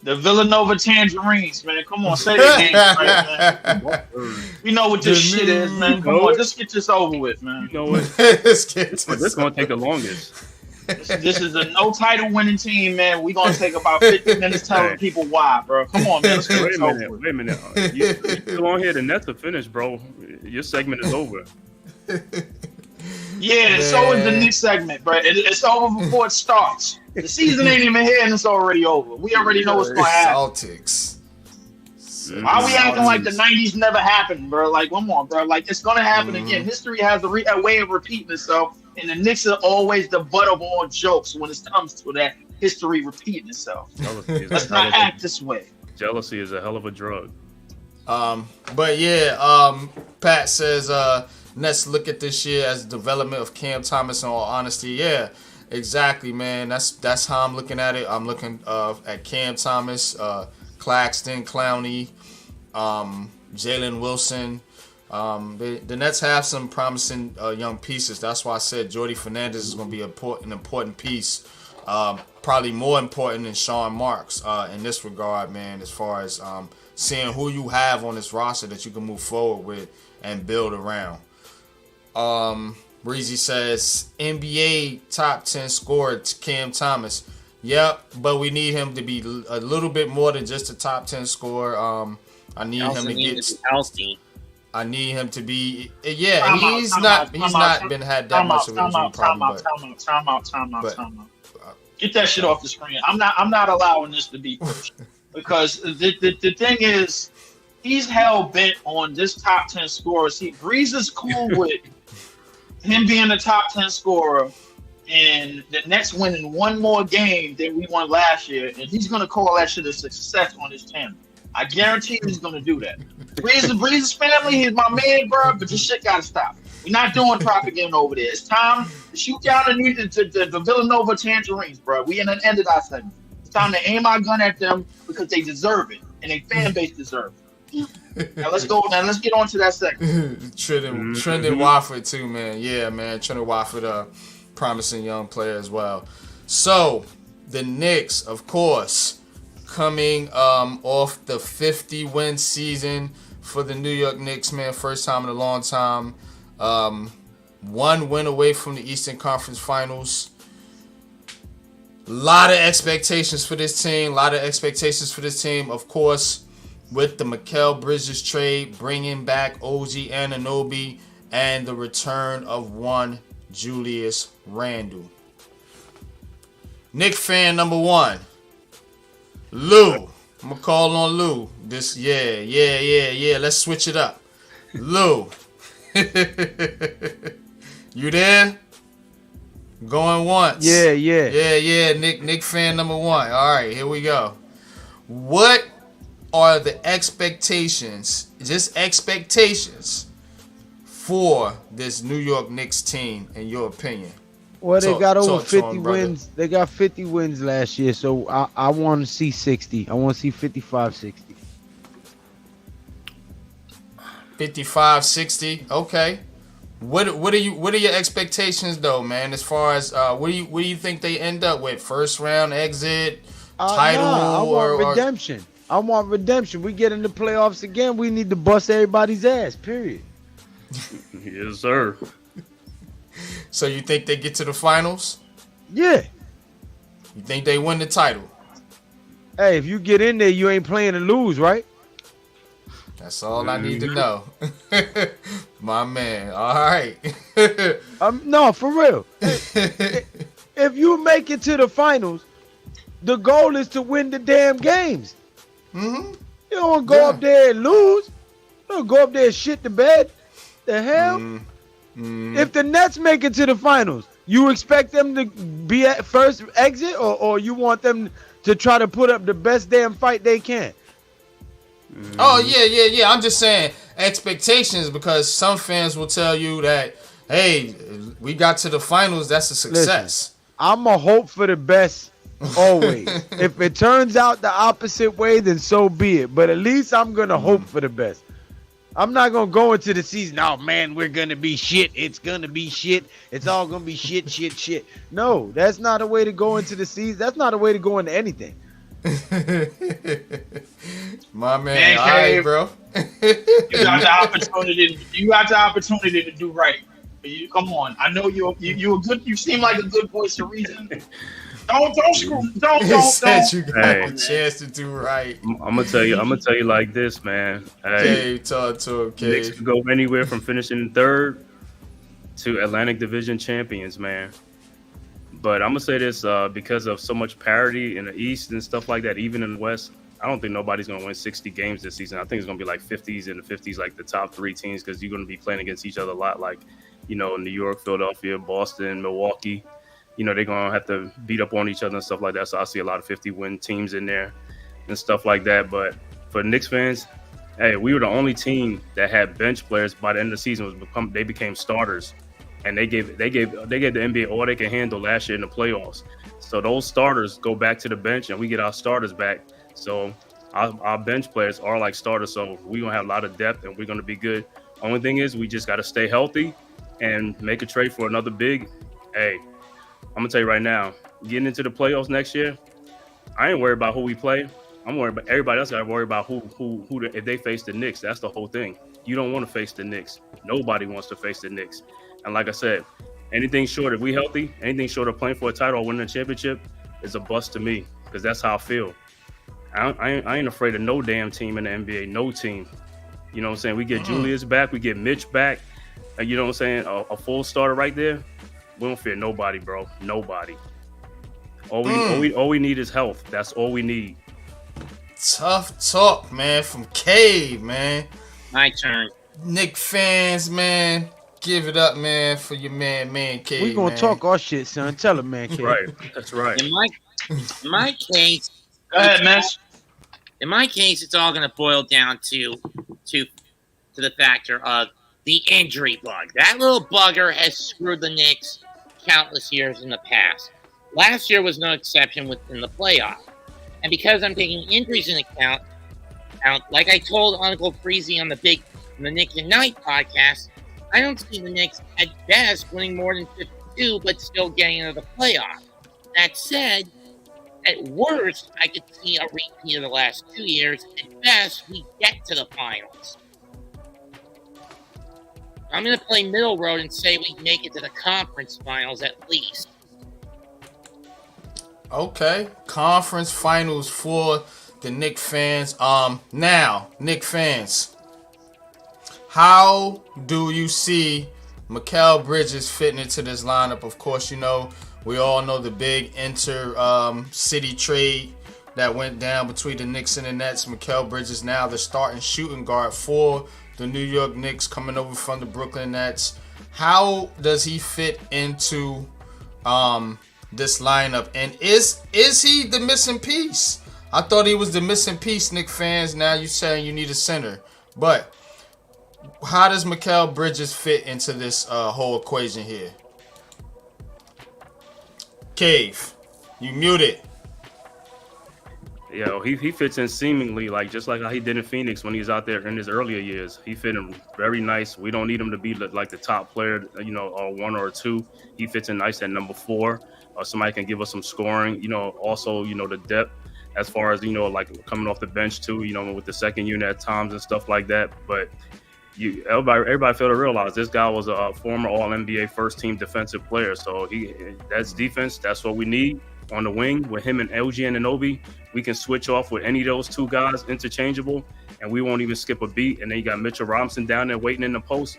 The Villanova Tangerines, man. Come on, say their names right, man. You know what this shit is, man. Come on, just get this over with, man. You know what? Let's get This is going to take the longest. This is a no title winning team, man. We're going to take about 50 minutes telling people why, bro. Come on, man. Let's get this over with. Wait a minute. You still on here. The Nets are finished, bro. Your segment is over. Yeah, man. So is the Knicks segment, bro. It's over before it starts. The season ain't even here and it's already over. We already know what's going to happen. Celtics. Why are we acting like the 90s never happened, bro? Like, come on, bro. Like, it's going to happen again. History has a way of repeating itself, and the Knicks are always the butt of all jokes when it comes to that history repeating itself. Let's not act this way. Jealousy is a hell of a drug. But yeah, Pat says, Nets look at this year as development of Cam Thomas in all honesty. Yeah, exactly, man. That's how I'm looking at it. I'm looking at Cam Thomas, Claxton, Clowney, Jalen Wilson. The Nets have some promising young pieces. That's why I said Jordy Fernandez is going to be an important piece. Probably more important than Sean Marks in this regard, man, as far as seeing who you have on this roster that you can move forward with and build around. Breezy says, NBA top 10 scorer Cam Thomas. Yep, but we need him to be a little bit more than just a top 10 scorer. I need him to get healthy. I need him to be. Yeah, he's not been had that much of an injury problem. Time out. Get that shit off the screen. I'm not allowing this to be pushed because the thing is, he's hell bent on this top 10 scorer. See, Breeze is cool with him being a top 10 scorer and the Nets winning one more game than we won last year, and he's gonna call that shit a success on his channel. I guarantee he's gonna do that. Breeze's family, he's my man, bro, but this shit gotta stop. We're not doing propaganda over there. It's time to shoot down the Villanova Tangerines, bro. We in the end of our segment. It's time to aim our gun at them because they deserve it, and their fan base deserves it. Now let's go. Now let's get on to that segment. Trendon Wofford too, man. Yeah, man. Trendon Wofford, promising young player as well. So the Knicks, of course, coming off the 50-win season for the New York Knicks, man. First time in a long time. One win away from the Eastern Conference Finals. A lot of expectations for this team. Of course, with the Mikal Bridges trade, bringing back OG Anunoby and the return of one Julius Randle. Knick fan number one, Lou. I'm gonna call on Lou. Yeah. Let's switch it up. Lou. You there? Going once. Yeah. Knick fan number one. All right, here we go. What are the expectations, just expectations, for this New York Knicks team, in your opinion? Well, they got over 50 wins. They got 50 wins last year, so I want to see 60. I want to see 55, 60. 55, 60. Okay. What are your expectations though, man? As far as what do you think they end up with? First round exit, title, I want redemption. I want redemption. We get in the playoffs again. We need to bust everybody's ass. Period. Yes, sir. So you think they get to the finals? Yeah. You think they win the title? Hey, if you get in there, you ain't playing to lose, right? That's all I need to know. My man. All right. No, for real. If you make it to the finals, the goal is to win the damn games. Mm-hmm. You don't go up there and lose. You don't go up there and shit the bed. The hell? Mm-hmm. If the Nets make it to the finals, you expect them to be at first exit, or you want them to try to put up the best damn fight they can? Oh, yeah. I'm just saying expectations, because some fans will tell you that, hey, we got to the finals, that's a success. Listen, I'm going to hope for the best Always. If it turns out the opposite way, then so be it. But at least I'm gonna hope for the best. I'm not gonna go into the season. Oh man, we're gonna be shit. It's gonna be shit. It's all gonna be shit, shit, shit. No, that's not a way to go into the season. That's not a way to go into anything. My man, Man all right, cave. bro. You got the opportunity. You got the opportunity to do right. Come on. I know you a good. You seem like a good voice of reason. Don't screw. Don't. Said you got Hey. a chance to do right. I'm gonna tell you like this, man. Hey, Cave, talk to him, Knicks Cave. could go anywhere from finishing in third to Atlantic Division champions, man. But I'm gonna say this because of so much parity in the East and stuff like that, even in the West. I don't think nobody's gonna win 60 games this season. I think it's gonna be like 50s and the 50s, like the top three teams, because you're gonna be playing against each other a lot, like New York, Philadelphia, Boston, Milwaukee. They're gonna have to beat up on each other and stuff like that. So I see a lot of 50-win teams in there and stuff like that. But for Knicks fans, hey, we were the only team that had bench players by the end of the season. They became starters, and they gave the NBA all they can handle last year in the playoffs. So those starters go back to the bench, and we get our starters back. So our bench players are like starters. So we're gonna have a lot of depth, and we're gonna be good. Only thing is, we just got to stay healthy and make a trade for another big. Hey, I'm gonna tell you right now, getting into the playoffs next year, I ain't worried about who we play. I'm worried about everybody else. Got to worry about if they face the Knicks. That's the whole thing. You don't want to face the Knicks. Nobody wants to face the Knicks. And like I said, anything short, if we healthy, anything short of playing for a title or winning a championship is a bust to me, because that's how I feel. I ain't afraid of no damn team in the NBA. No team. You know what I'm saying? We get Julius back. We get Mitch back. You know what I'm saying? A full starter right there. We don't fear nobody, bro. Nobody. All we need is health. That's all we need. Tough talk, man, from Cave, man. My turn. Knick fans, man. Give it up, man, for your man Cave. We gonna man. talk our shit, son. Tell him, man. Kid. Right. That's right. In my case, Go ahead, Mesh. in my case, it's all going to boil down to the factor of the injury bug. That little bugger has screwed the Knicks countless years in the past. Last year was no exception within the playoffs. And because I'm taking injuries in account, like I told Uncle Freezy on the Knicks and Night podcast, I don't see the Knicks at best winning more than 52, but still getting into the playoffs. That said, at worst, I could see a repeat of the last 2 years. At best, we get to the finals. I'm going to play middle road and say we make it to the conference finals at least. Okay, conference finals for the Knick fans. Now, Knick fans, how do you see Mikal Bridges fitting into this lineup? Of course, we all know the big city trade that went down between the Knicks and the Nets. Mikal Bridges now the starting shooting guard for the New York Knicks, coming over from the Brooklyn Nets. How does he fit into this lineup? And is he the missing piece? I thought he was the missing piece, Knick fans. Now you're saying you need a center. But how does Mikal Bridges fit into this whole equation here? Cave, you muted. He fits in seemingly just like how he did in Phoenix when he was out there in his earlier years. He fit in very nice. We don't need him to be like the top player, or one or two. He fits in nice at number 4. Somebody can give us some scoring. Also, the depth as far as like coming off the bench too. With the second unit at times and stuff like that. But everybody failed to realize this guy was a former All-NBA first-team defensive player. So that's defense. That's what we need on the wing. With him and LG Anunoby, we can switch off with any of those two guys interchangeable, and we won't even skip a beat. And then you got Mitchell Robinson down there waiting in the post.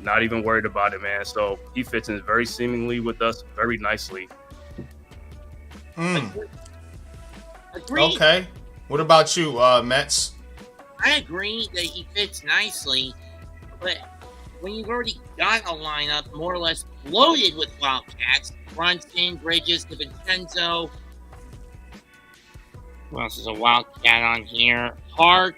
Not even worried about it, man. So he fits in very seemingly with us very nicely. Agreed. Okay. What about you, Mets? I agree that he fits nicely, but when you've already got a lineup more or less loaded with Wildcats, Brunson, Bridges, DiVincenzo, who else is a Wildcat on here? Hart.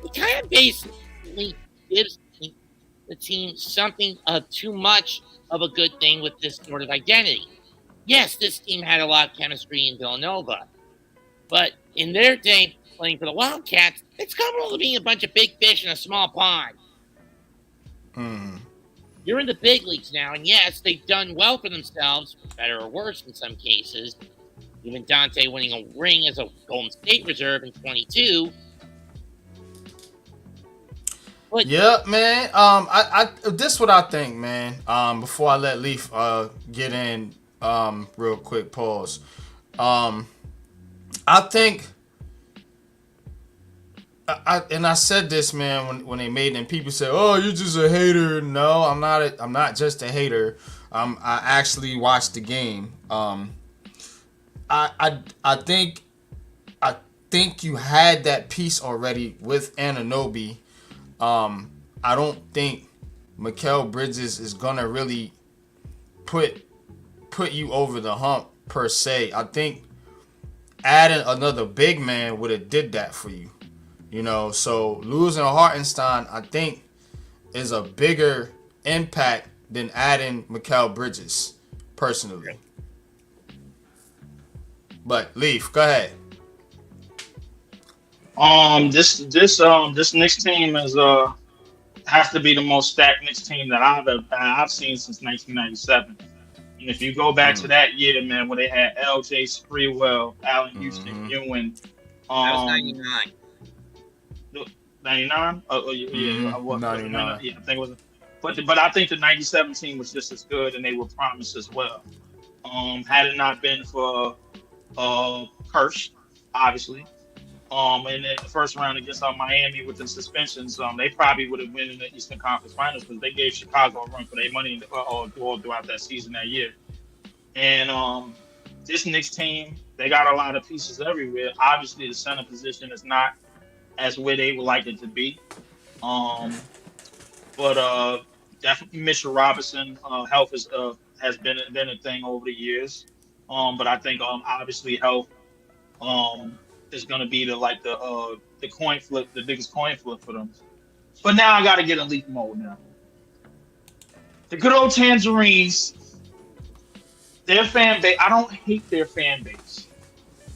It kind of basically gives the team something of too much of a good thing with this sort of identity. yes, this team had a lot of chemistry in Villanova, but in their day playing for the Wildcats, it's comparable to being a bunch of big fish in a small pond. You're in the big leagues now, and yes, they've done well for themselves, better or worse in some cases. Even Dante winning a ring as a Golden State reserve in 22. But yeah, man. I this what I think, man. Before I let Leaf get in, real quick pause. I think. I said this, man, when they made it, and people say, "Oh, you're just a hater." No, I'm not. I'm not just a hater. I actually watched the game. I think you had that piece already with Anunoby. I don't think Mikal Bridges is gonna really put you over the hump per se. I think adding another big man would have did that for you. You know, so losing Hartenstein, I think, is a bigger impact than adding Mikal Bridges, personally. But Leaf, go ahead. This Knicks team is has to be the most stacked Knicks team that I've seen since 1997. And if you go back to that year, man, when they had L.J. Sprewell, Allen Houston, Ewing, that was 99. 99? Oh yeah, 99. Yeah, I think it was. But I think the 97 team was just as good, and they were promised as well. Had it not been for Kirsch, obviously, in the first round against Miami with the suspensions, they probably would have been in the Eastern Conference Finals because they gave Chicago a run for their money all throughout that season that year. And this Knicks team, they got a lot of pieces everywhere. Obviously, the center position is not as where they would like it to be. But definitely Mitchell Robinson health has been a thing over the years. But I think obviously health is going to be the coin flip, the biggest coin flip for them. But now I got to get in leap mode now. The good old Tangerines, their fan base. I don't hate their fan base.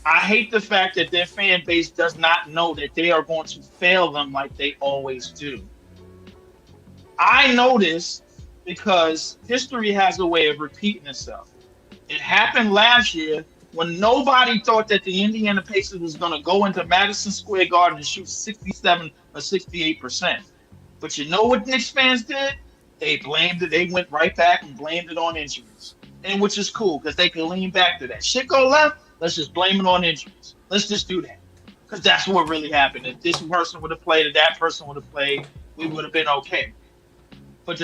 I hate the fact that their fan base does not know that they are going to fail them like they always do. I know this because history has a way of repeating itself. It happened last year when nobody thought that the Indiana Pacers was going to go into Madison Square Garden and shoot 67 or 68%. But you know what Knicks fans did? They blamed it. They went right back and blamed it on injuries, and which is cool because they can lean back to that. Shit go left. Let's just blame it on injuries. Let's just do that. Because that's what really happened. If this person would have played, if that person would have played, we would have been okay. But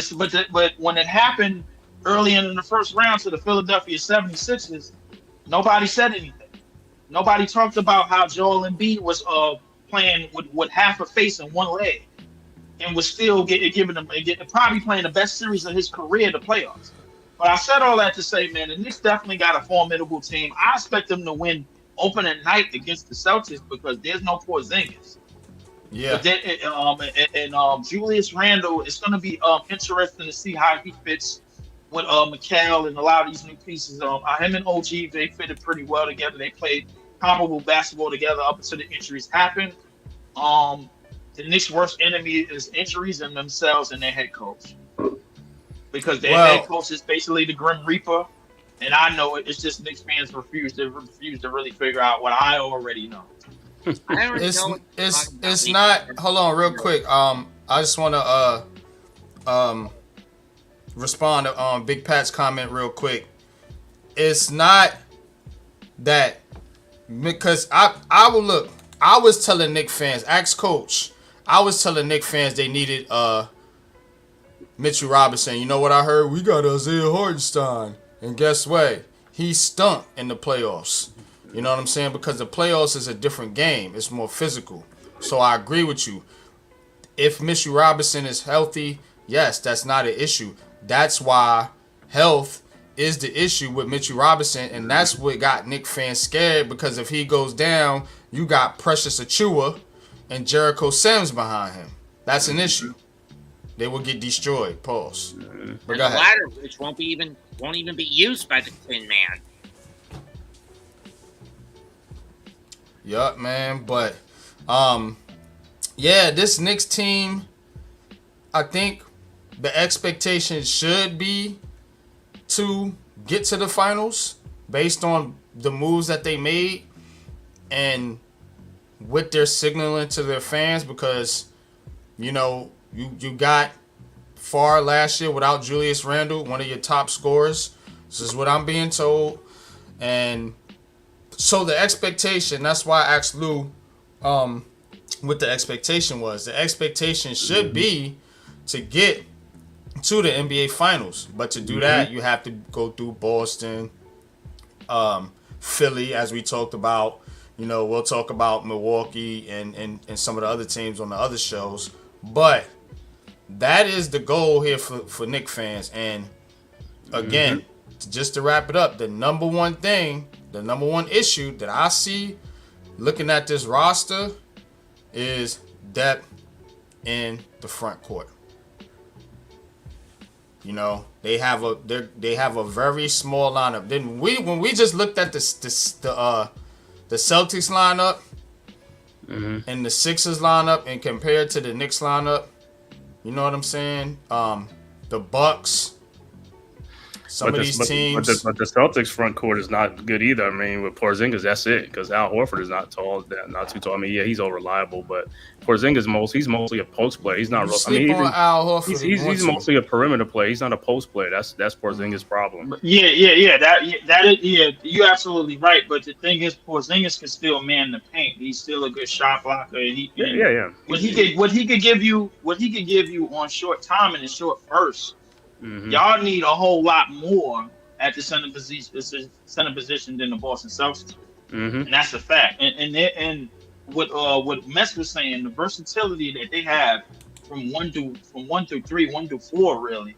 when it happened early in the first round to the Philadelphia 76ers, nobody said anything. Nobody talked about how Joel Embiid was playing with half a face and one leg and was still probably playing the best series of his career in the playoffs. But I said all that to say, man, the Knicks definitely got a formidable team. I expect them to win opening night against the Celtics because there's no Porzingis. Yeah. But then, Julius Randle, it's going to be interesting to see how he fits with Mikal and a lot of these new pieces. Him and OG, they fitted pretty well together. They played comparable basketball together up until the injuries happened. The Knicks' worst enemy is injuries and themselves and their head coach. Because their head coach is basically the Grim Reaper, and I know it. It's just Knicks fans refuse to really figure out what I already know. It's not. Hold on, real quick. I just want to respond to Big Pat's comment real quick. It's not that because I will look. I was telling Knicks fans, ask Coach. I was telling Knicks fans they needed Mitchell Robinson. You know what I heard? We got Isaiah Hartenstein. And guess what? He stunk in the playoffs. You know what I'm saying? Because the playoffs is a different game. It's more physical. So I agree with you. If Mitchell Robinson is healthy, yes, that's not an issue. That's why health is the issue with Mitchell Robinson. And that's what got Knicks fans scared. Because if he goes down, you got Precious Achua and Jericho Sims behind him. That's an issue. They will get destroyed. Pause. But the latter, which won't even be used by the Tin Man. Yup, man. But this Knicks team, I think the expectation should be to get to the finals based on the moves that they made and what they're signaling to their fans, because you got far last year without Julius Randle, one of your top scorers. This is what I'm being told. And so the expectation, that's why I asked Lou what the expectation was. The expectation should be to get to the NBA Finals. But to do that, you have to go through Boston, Philly, as we talked about. We'll talk about Milwaukee and some of the other teams on the other shows. But that is the goal here for Knicks fans. And again, just to wrap it up, the number one issue that I see looking at this roster is depth in the front court. They have a very small lineup. Then when we just looked at the Celtics lineup and the Sixers lineup and compared to the Knicks lineup, you know what I'm saying? The Bucks. Some of these teams. But the Celtics front court is not good either. I mean, with Porzingis, that's it. Because Al Horford is not tall, not too tall. I mean, yeah, he's unreliable, but Porzingis he's mostly a post player. He's not real. Al Horford. He's mostly a perimeter player. He's not a post player. That's Porzingis' problem. Yeah. That is. You're absolutely right. But the thing is, Porzingis can still man the paint. He's still a good shot blocker. What he could give you on short time and in short bursts. Y'all need a whole lot more at the center position than the Boston Celtics, and that's a fact. And what Mess was saying, the versatility that they have from 1 through 3, 1 through 4, really,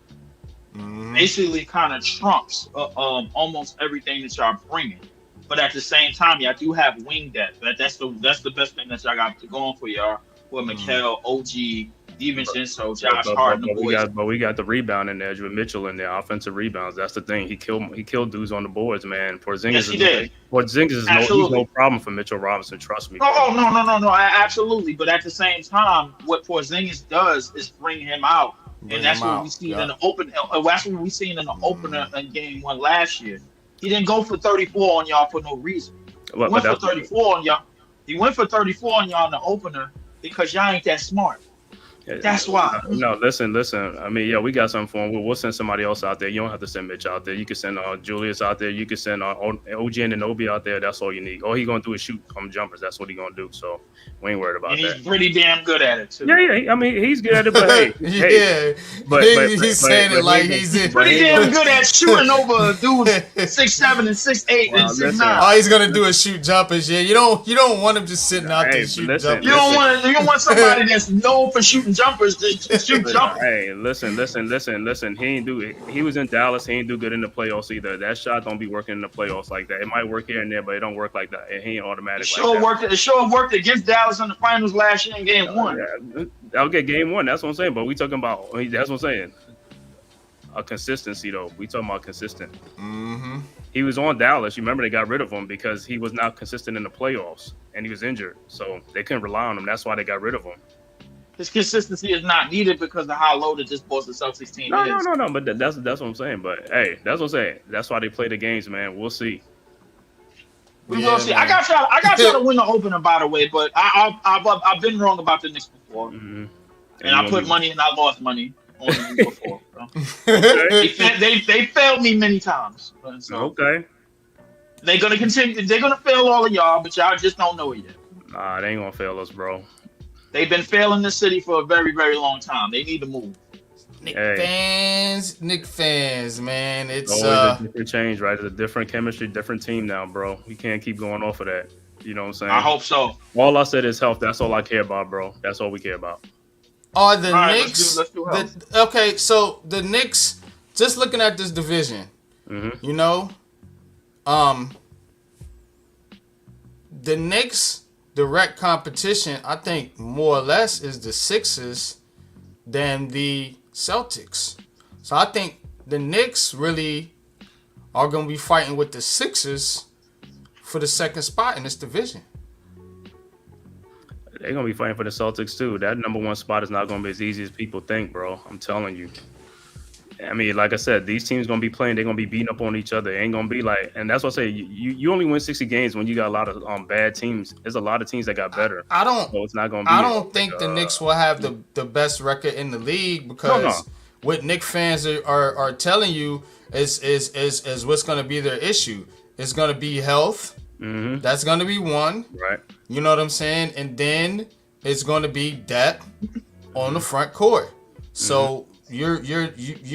basically kind of trumps almost everything that y'all bringing. But at the same time, y'all do have wing depth. That's the best thing that y'all got to go on for y'all with Mikal, OG. DiVincenzo, Josh Hart, and the boys. But we got the rebounding edge with Mitchell in there, offensive rebounds. That's the thing. He killed dudes on the boards, man. Porzingis is no problem for Mitchell Robinson. Trust me. No, absolutely. But at the same time, what Porzingis does is bring him out, and that's what we seen in the open. That's what we seen in the opener in Game 1 last year. He didn't go for 34 on y'all for no reason. He went for 34 on y'all. He went for 34 on y'all in the opener because y'all ain't that smart. That's why. No, listen. I mean, yeah, we got something for him. We'll send somebody else out there. You don't have to send Mitch out there. You can send Julius out there. You can send OG and Anunoby out there. That's all you need. All he gonna do is shoot jumpers. That's what he gonna do. So we ain't worried about that. He's pretty damn good at it too. Yeah. I mean, he's good at it, but hey, but he's saying it like he's pretty damn good at shooting over dudes 6'7" and 6'8" and 6'9". All he's gonna do is shoot jumpers. Yeah, you don't want him just sitting out there shooting jumpers. You don't want somebody that's known for shooting jumpers to shoot jumpers. Hey, listen. He was in Dallas. He ain't do good in the playoffs either. That shot don't be working in the playoffs like that. It might work here and there, but it don't work like that. It ain't automatic. It sure worked against Dallas in the finals last year in Game 1. Yeah, okay, Game 1. That's what I'm saying. But we talking about. That's what I'm saying. A consistency though. We talking about consistent. He was on Dallas. You remember they got rid of him because he was not consistent in the playoffs and he was injured, so they couldn't rely on him. That's why they got rid of him. His consistency is not needed because of how loaded this Boston Celtics team is. No. But that's what I'm saying. But hey, that's what I'm saying. That's why they play the games, man. We'll see. We will see. I got y'all to win the opener, by the way. But I've been wrong about the Knicks before, and I put money and I lost money on them before. So. They failed me many times. So okay. They're gonna continue. They're gonna fail all of y'all, but y'all just don't know it yet. Nah, they ain't gonna fail us, bro. They've been failing this city for a very, very long time. They need to move. Knicks fans, man. It's always a different change, right? It's a different chemistry, different team now, bro. We can't keep going off of that. You know what I'm saying? I hope so. All I said is health. That's all I care about, bro. That's all we care about. Are the Knicks? Let's do health. Okay, so the Knicks. Just looking at this division, you know, the Knicks. Direct competition, I think, more or less, is the Sixers than the Celtics. So I think the Knicks really are going to be fighting with the Sixers for the second spot in this division. They're gonna be fighting for the Celtics too. That number one spot is not gonna be as easy as people think, bro. I'm telling you. I mean, like I said, these teams gonna be playing. They're gonna be beating up on each other. It ain't gonna be like, and that's what I say. You only win 60 games when you got a lot of bad teams. There's a lot of teams that got better. I don't. So it's not gonna be. I don't think the Knicks will have the best record in the league because what Knicks fans are telling you is what's gonna be their issue. It's gonna be health. Mm-hmm. That's gonna be one. Right. You know what I'm saying? And then it's gonna be depth on the front court. So. You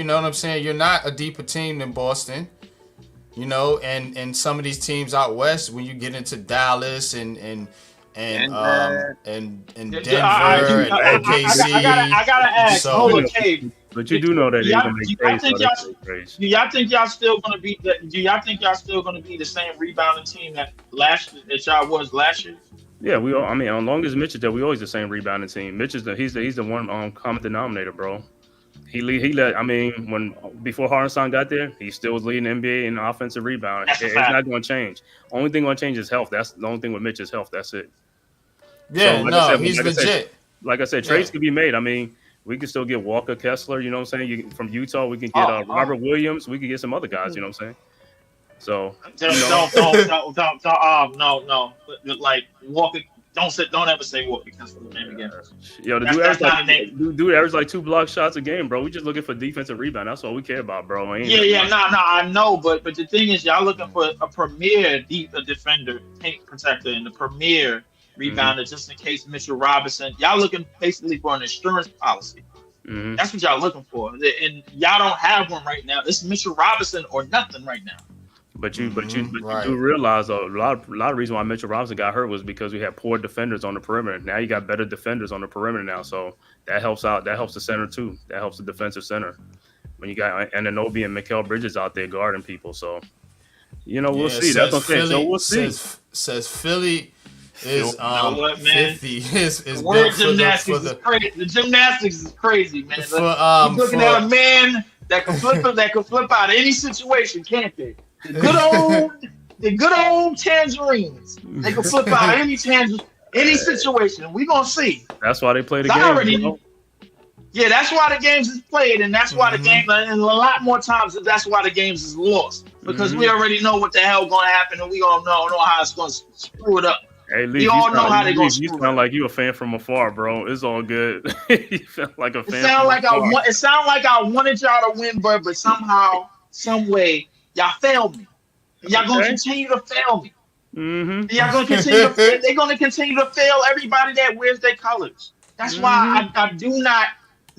know what I'm saying? You're not a deeper team than Boston, you know, and some of these teams out west when you get into Dallas and Denver and OKC. I gotta ask. So, hold on, Cave. But you do know that y'all, gonna make trades. do y'all think y'all still gonna be? Do y'all think y'all still gonna be the same rebounding team that y'all was last year? Yeah, we all. I mean, as long as Mitch is there, we always the same rebounding team. Mitch is he's the one common denominator, bro. He led. I mean, before Hartenstein got there, he still was leading the NBA in offensive rebound. It's not going to change. Only thing going to change is health. That's the only thing with Mitch is health. That's it. Yeah, so, he's legit. Like I said, trades can be made. I mean, we can still get Walker Kessler. You know what I'm saying? From Utah, we can get Robert Williams. We can get some other guys. You know what I'm saying? So no. Like Walker. Don't ever say Walker Kessler name again. Yo, the dude average like 2 block shots a game, bro. We just looking for defensive rebound. That's all we care about, bro. I know, but the thing is, y'all looking for a premier defender, paint protector, and the premier rebounder, just in case Mitchell Robinson. Y'all looking basically for an insurance policy. Mm-hmm. That's what y'all looking for, and y'all don't have one right now. It's Mitchell Robinson or nothing right now. But you do realize though, a lot of reason why Mitchell Robinson got hurt was because we had poor defenders on the perimeter. Now you got better defenders on the perimeter now, so that helps out. That helps the center too. That helps the defensive center when you got Anunoby and Mikal Bridges out there guarding people. So we'll see. That's what I'm saying. So we'll see. Says Philly is 50 is the word gymnastics is crazy. The gymnastics is crazy, man. You're looking at a man that can flip out of any situation, can't they? The good old tangerines. They can flip out of any situation. We gonna see. That's why they play the game. Yeah, that's why the games is played, and that's why the game. And a lot more times, that's why the games is lost because we already know what the hell gonna happen, and we all know how it's gonna screw it up. Hey, Lee, we all know how they gonna screw it up. You sound like you a fan from afar, bro. It's all good. You sound like a fan. It sound like I wanted y'all to win, but somehow, some way, y'all failed me. Y'all gonna continue to fail me. Mm-hmm. Y'all gonna continue. They're gonna continue to fail everybody that wears their colors. That's why I do not,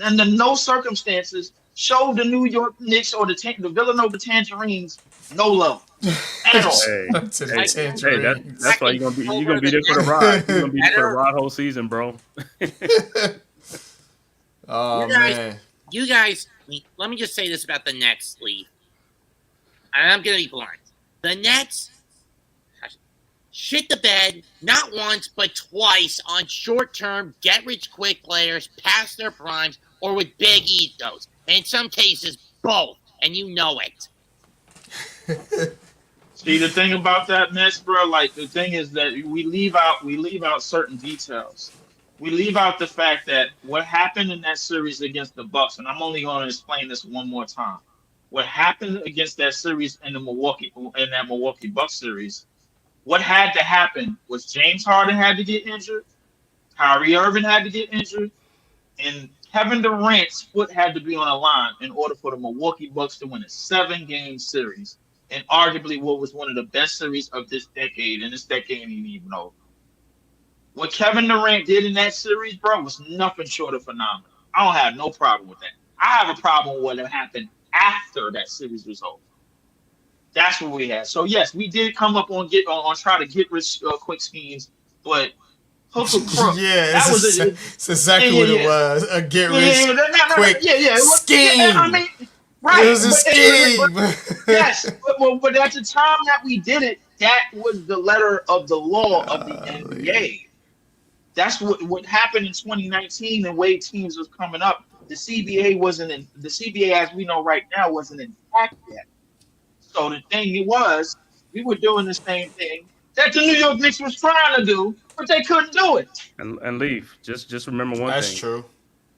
under no circumstances, show the New York Knicks or the Villanova Tangerines no love at all. That's why you're gonna be there for the ride. You're gonna be there for the ride whole season, bro. Man. You guys, let me just say this about the Nets, Lee. And I'm gonna be blunt. The Nets shit the bed not once but twice on short-term get-rich-quick players past their primes or with big egos. And in some cases, both. And you know it. See, the thing about that, Nets, bro, like the thing is that we leave out certain details. We leave out the fact that what happened in that series against the Bucks, and I'm only going to explain this one more time. What happened against that series in that Milwaukee Bucks series, what had to happen was James Harden had to get injured, Kyrie Irving had to get injured, and Kevin Durant's foot had to be on the line in order for the Milwaukee Bucks to win a 7-game series, and arguably what was one of the best series of this decade, and this decade ain't even over. What Kevin Durant did in that series, bro, was nothing short of phenomenal. I don't have no problem with that. I have a problem with what happened after that series was over. That's what we had. So yes, we did come up on try to get rich quick schemes, but hook or crook. Yeah, that's exactly what it was. A get rich quick scheme. I mean, right? It was a scheme. Yes, but at the time that we did it, that was the letter of the law of the NBA. That's what happened in 2019. The way teams was coming up, the CBA as we know right now wasn't intact yet. So the thing was, we were doing the same thing that the New York Knicks was trying to do, but they couldn't do it. And Leaf, just remember one That's thing. true.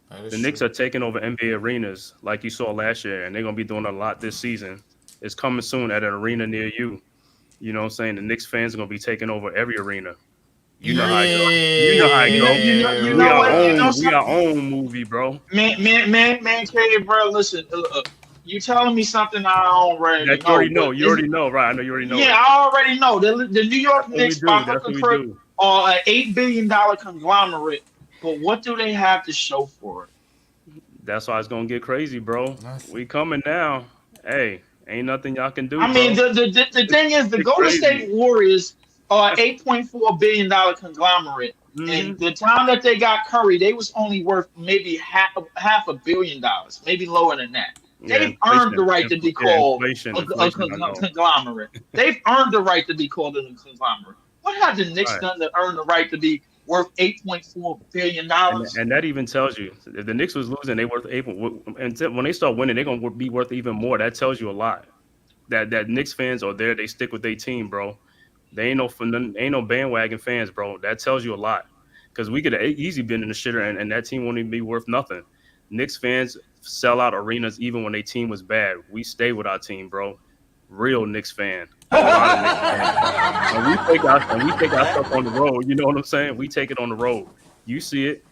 That is The Knicks true. are taking over NBA arenas like you saw last year, and they're gonna be doing a lot this season. It's coming soon at an arena near you. You know what I'm saying? The Knicks fans are gonna be taking over every arena. You know how it go. You know how it You know, go. you know, you We know our what? You know own. We our something, own movie, bro. man, Cave, bro. Listen, you telling me something I already That you know, already know. but You already know, right? I know you already know yeah, it. I already know. The New York That's what we Knicks, by do. That's hook what or we crook, do. are an $8 billion conglomerate. But what do they have to show for it? That's why it's gonna get crazy, bro. Nothing. We coming now. Hey, ain't nothing y'all can do, I mean, bro. the thing is, the It's Golden crazy. State Warriors are $8.4 billion conglomerate, Hmm. and the time that they got Curry, they was only worth maybe half $1 billion, maybe lower than that. Yeah, They've earned the inflation. right to be Yeah, called a inflation. I know. conglomerate. They've earned the right to be called a conglomerate. What have the Knicks Right. done to earn the right to be worth $8.4 billion? And that even tells you if the Knicks was losing, they worth able. And when they start winning, they're gonna be worth even more. That tells you a lot. That Knicks fans are there. They stick with their team, bro. They ain't no bandwagon fans, bro. That tells you a lot. Because we could have easy been in the shitter, and that team wouldn't even be worth nothing. Knicks fans sell out arenas even when their team was bad. We stay with our team, bro. Real Knicks fan. A lot of Knicks fans. And we take our stuff on the road. You know what I'm saying? We take it on the road. You see it.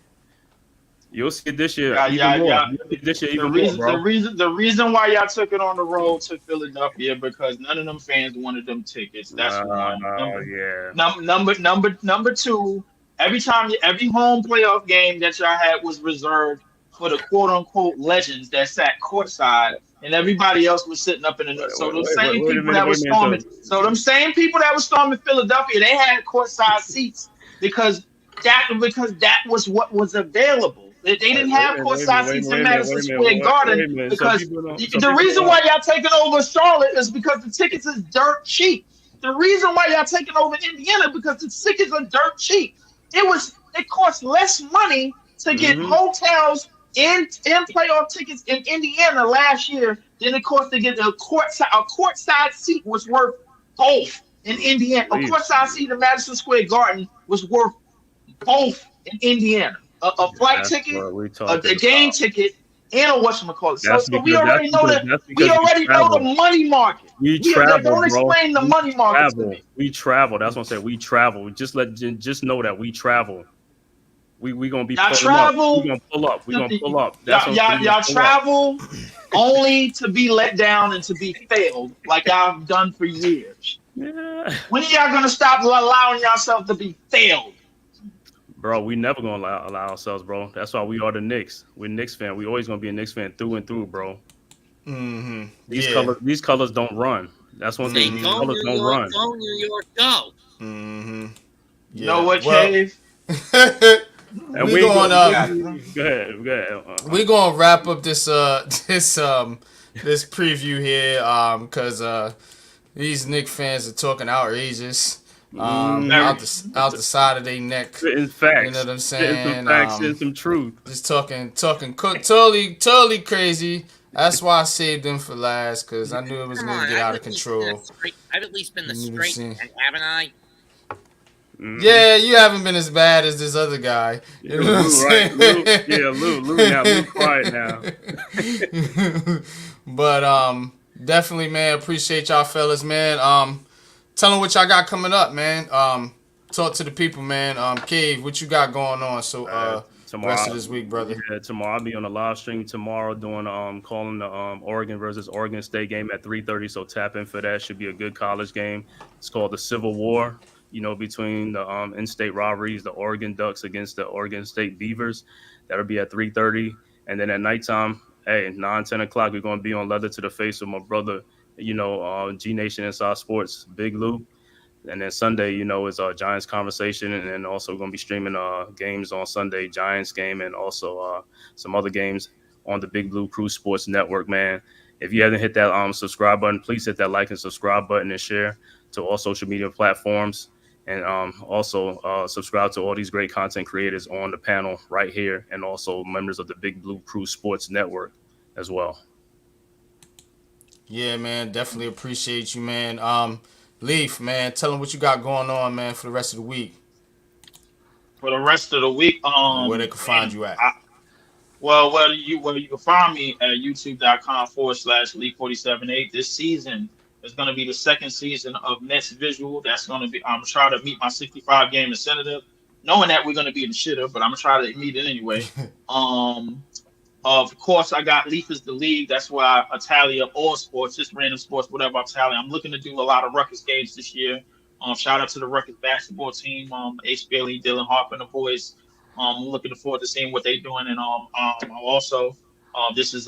You'll see it this year Yeah, even yeah, more. yeah. You'll see it this year The even more, reason, the bro. reason, the reason why y'all took it on the road to Philadelphia because none of them fans wanted them tickets. That's one. Yeah. Number two. Every home playoff game that y'all had was reserved for the quote unquote legends that sat courtside, and everybody else was sitting up in the. So those same Wait a people minute. that Wait were a minute, storming. though. So them same people that were storming Philadelphia, they had courtside seats because that was what was available. They didn't Wait a have minute. Wait a minute. courtside Wait a seats in minute. Madison Wait a minute. Square Wait Garden a minute. Some because people don't. Some the people reason don't. why y'all taking over Charlotte is because the tickets is dirt cheap. The reason why y'all taking over Indiana because the tickets are dirt cheap. It cost less money to get Hmm. hotels in playoff tickets in Indiana last year than it cost to get a courtside seat was worth both in Indiana. A Leave. courtside seat in Madison Square Garden was worth both in Indiana. A flight That's ticket, what we're a talking game about. ticket, and a whatchamacallit. So That's so we because that's already know because that that's we because we already know the travel. money market. We Don't travel, bro. explain the We money market to travel. me. We travel. That's what I'm saying. We travel. Just know that we travel. We gonna be Y'all pulling up. We travel gonna pull up. We to gonna the, pull up. That's y'all, what I'm saying. y'all, We gonna y'all pull up. travel only to be let down and to be failed like y'all have done for years. Yeah. When are y'all gonna stop allowing yourself to be failed? Bro, we never gonna allow ourselves, bro. That's why we are the Knicks. We're Knicks fan. We always gonna be a Knicks fan through and through, bro. Mm-hmm. These Yeah. colors don't run. That's one Say, thing. These go colors Mm-hmm. New don't York, run. go New York, go. Mm-hmm. You know Yeah. what, Well, Cave? And we we ain't going going. Go ahead. Go ahead. we gonna wrap up this this preview here cause these Knicks fans are talking outrageous Mm, out the side of their neck. spitting You know facts, what I'm spitting some saying? facts, spitting some truth. Just totally crazy. That's why I saved them for last because I knew it was Come gonna on, get I've out of at least been a control. straight. I've at least been the You know what I'm straight saying? man, haven't I? Mm-hmm. Yeah, you haven't been as bad as this other guy. You Yeah, know what I'm Lou, right? Lou, saying? yeah, Lou. Now, Lou, quiet now. But definitely, man, appreciate y'all fellas, man. Tell them what y'all got coming up, man. Talk to the people, man. Cave, what you got going on? So rest of Tomorrow, this week, brother. yeah, tomorrow I'll be on the live stream tomorrow doing calling the Oregon versus Oregon State game at 3:30. So tap in for that. Should be a good college game. It's called the Civil War. You know, between the in-state rivalries, the Oregon Ducks against the Oregon State Beavers. That'll be at 3:30, and then at nighttime, hey, 9, 10 o'clock, we're gonna be on Leather to the Face with my brother. You know, G Nation Inside Sports, Big Lou. And then Sunday, you know, is Giants conversation, and then also going to be streaming games on Sunday, Giants game, and also some other games on the Big Blue Crew Sports Network. Man, if you haven't hit that subscribe button, please hit that like and subscribe button and share to all social media platforms, and also subscribe to all these great content creators on the panel right here, and also members of the Big Blue Crew Sports Network as well. Yeah, man, definitely appreciate you, man. Leaf, man, tell them what you got going on, man, for the rest of the week. For the rest of the week, And where they can find man, you at. well, you can find me at youtube.com/Lee478. This season is going to be the second season of Nets Visual. That's going to be, I'm trying to meet my 65 game incentive, knowing that we're going to be in the shitter, but I'm going to try to meet it anyway. Um, of course, I got Leaf is the league. That's why I tally up all sports, just random sports, whatever I tally. I'm looking to do a lot of Rutgers games this year. Shout out to the Rutgers basketball team, Ace Bailey, Dylan Harper, and the boys. Looking forward to seeing what they're doing. And also, this is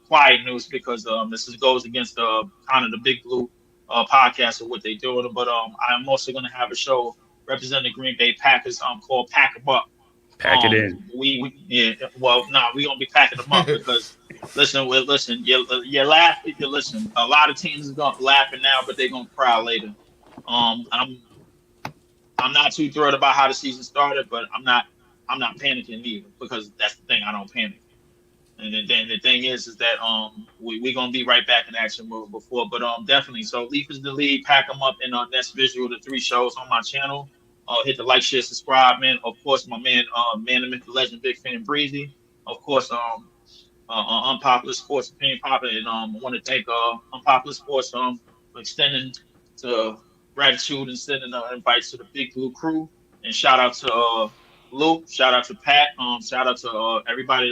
quiet news because this goes against kind of the Big Blue podcast of what they're doing. But I'm also going to have a show representing the Green Bay Packers called Pack 'em Up. Pack it in. Yeah. Well, no, we gonna be packing them up because listen, you laugh. You listen. A lot of teams is gonna laughing now, but they're gonna cry later. I'm not too thrilled about how the season started, but I'm not panicking either because that's the thing. I don't panic. And then the thing is that we gonna be right back in action mode before, but definitely. So Leaf is the lead. Pack them up, and that's visual. The 3 shows on my channel. Hit the like, share, subscribe, man. Of course, my man, man, the myth, the legend, Big Fan Breezy. Of course, Unpopular Sports Opinion Papa, and I want to thank Unpopular Sports for extending to gratitude and sending invites to the Big Blue crew. And shout out to Lou, shout out to Pat, shout out to everybody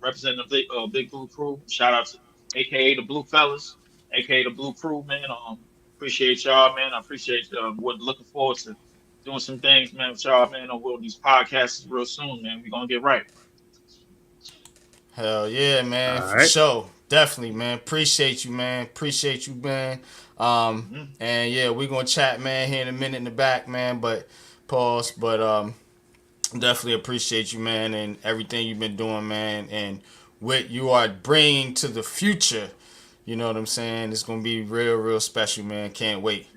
representing the Big Blue crew. Shout out to AKA the Blue Fellas, AKA the Blue Crew, man. Appreciate y'all, man. I appreciate looking forward to doing some things, man, with y'all, man, on these podcasts real soon, man. We're gonna get right. Hell yeah, man. All For right. sure. Definitely, man. Appreciate you, man. Appreciate you, man. And yeah, we're gonna chat, man, here in a minute in the back, man. But pause. But definitely appreciate you, man, and everything you've been doing, man, and what you are bringing to the future. You know what I'm saying? It's gonna be real, real special, man. Can't wait.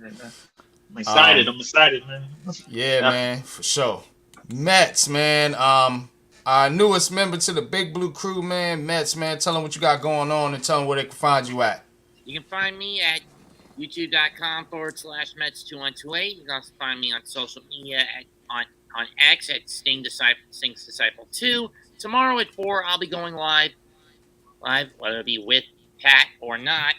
I'm excited. I'm excited, man. Yeah, man, for sure. Mets, man. Our newest member to the Big Blue crew, man. Mets, man. Tell them what you got going on and tell them where they can find you at. You can find me at youtube.com/Mets2128. You can also find me on social media on X at Sting's Disciple 2. Tomorrow at 4, I'll be going live, whether it be with Pat or not.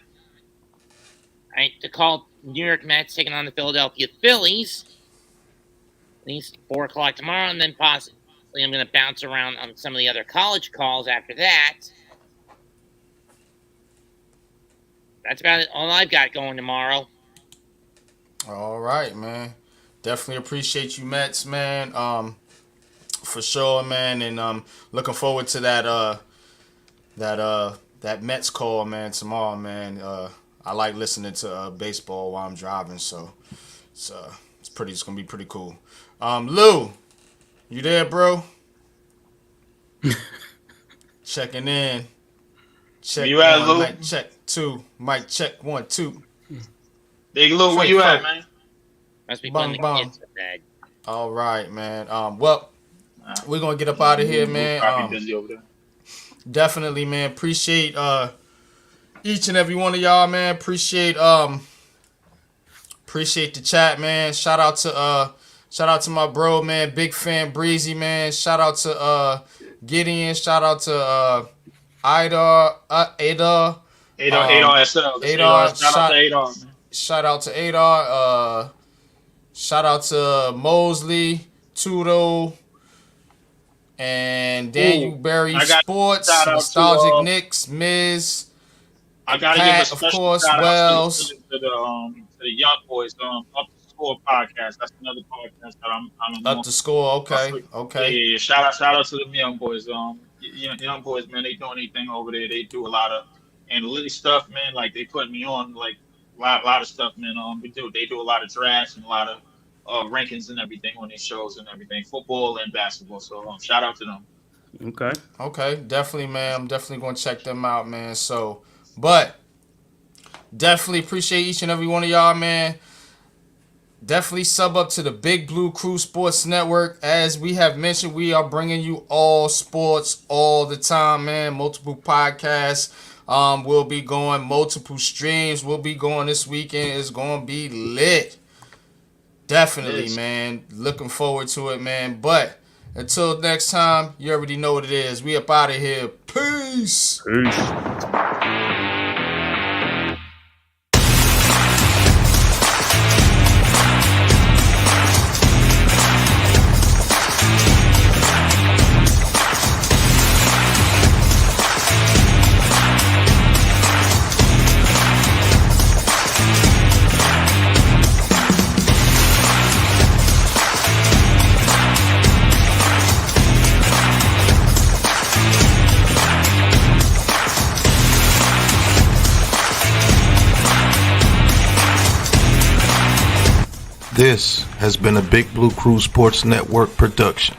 Right, to call New York Mets taking on the Philadelphia Phillies. At least 4 o'clock tomorrow, and then possibly I'm going to bounce around on some of the other college calls after that. That's about it. All I've got going tomorrow. All right, man. Definitely appreciate you, Mets, man. For sure, man, and looking forward to that Mets call, man, tomorrow, man. I like listening to baseball while I'm driving, so it's gonna be pretty cool. Lou, you there, bro? Checking in. Check Where you at, one, Lou? mic check 2, mic check 1, 2. Big Lou, where you at, man? Must be Bum, putting the bum. kids to bed. All right, man. Well, we're gonna get up out of here, man. Probably busy over there. Definitely, man. Appreciate each and every one of y'all, man. Appreciate the chat, man. Shout out to my bro, man. Big Fan Breezy, man. Shout out to Gideon. Shout out to Ada. Adar SL. Adar, Shout out to Adar, man. Shout out to Adar. Shout out to Mosley, Tudo, and Daniel Berry I got- Sports, shout out to, Nostalgic Knicks, Miz. I gotta Pat, give a of special course, shout Wells. out to the young boys, Up to Score podcast. That's another podcast that I'm Up to score, okay. Yeah. Shout out to the young boys. Young boys, man, they doing anything over there. They do a lot of analytic stuff, man. Like they put me on like a lot of stuff, man. They do a lot of drafts and a lot of rankings and everything on these shows and everything, football and basketball. So shout out to them. Okay. Definitely, man. I'm definitely gonna check them out, man. So, but definitely appreciate each and every one of y'all, man. Definitely sub up to the Big Blue Crew Sports Network. As we have mentioned, we are bringing you all sports all the time, man. Multiple podcasts, We'll be going multiple streams. We'll be going this weekend. It's going to be lit. Definitely, man. Looking forward to it, man. But until next time, you already know what it is. We up out of here. Peace. This has been a Big Blue Crew Sports Network production.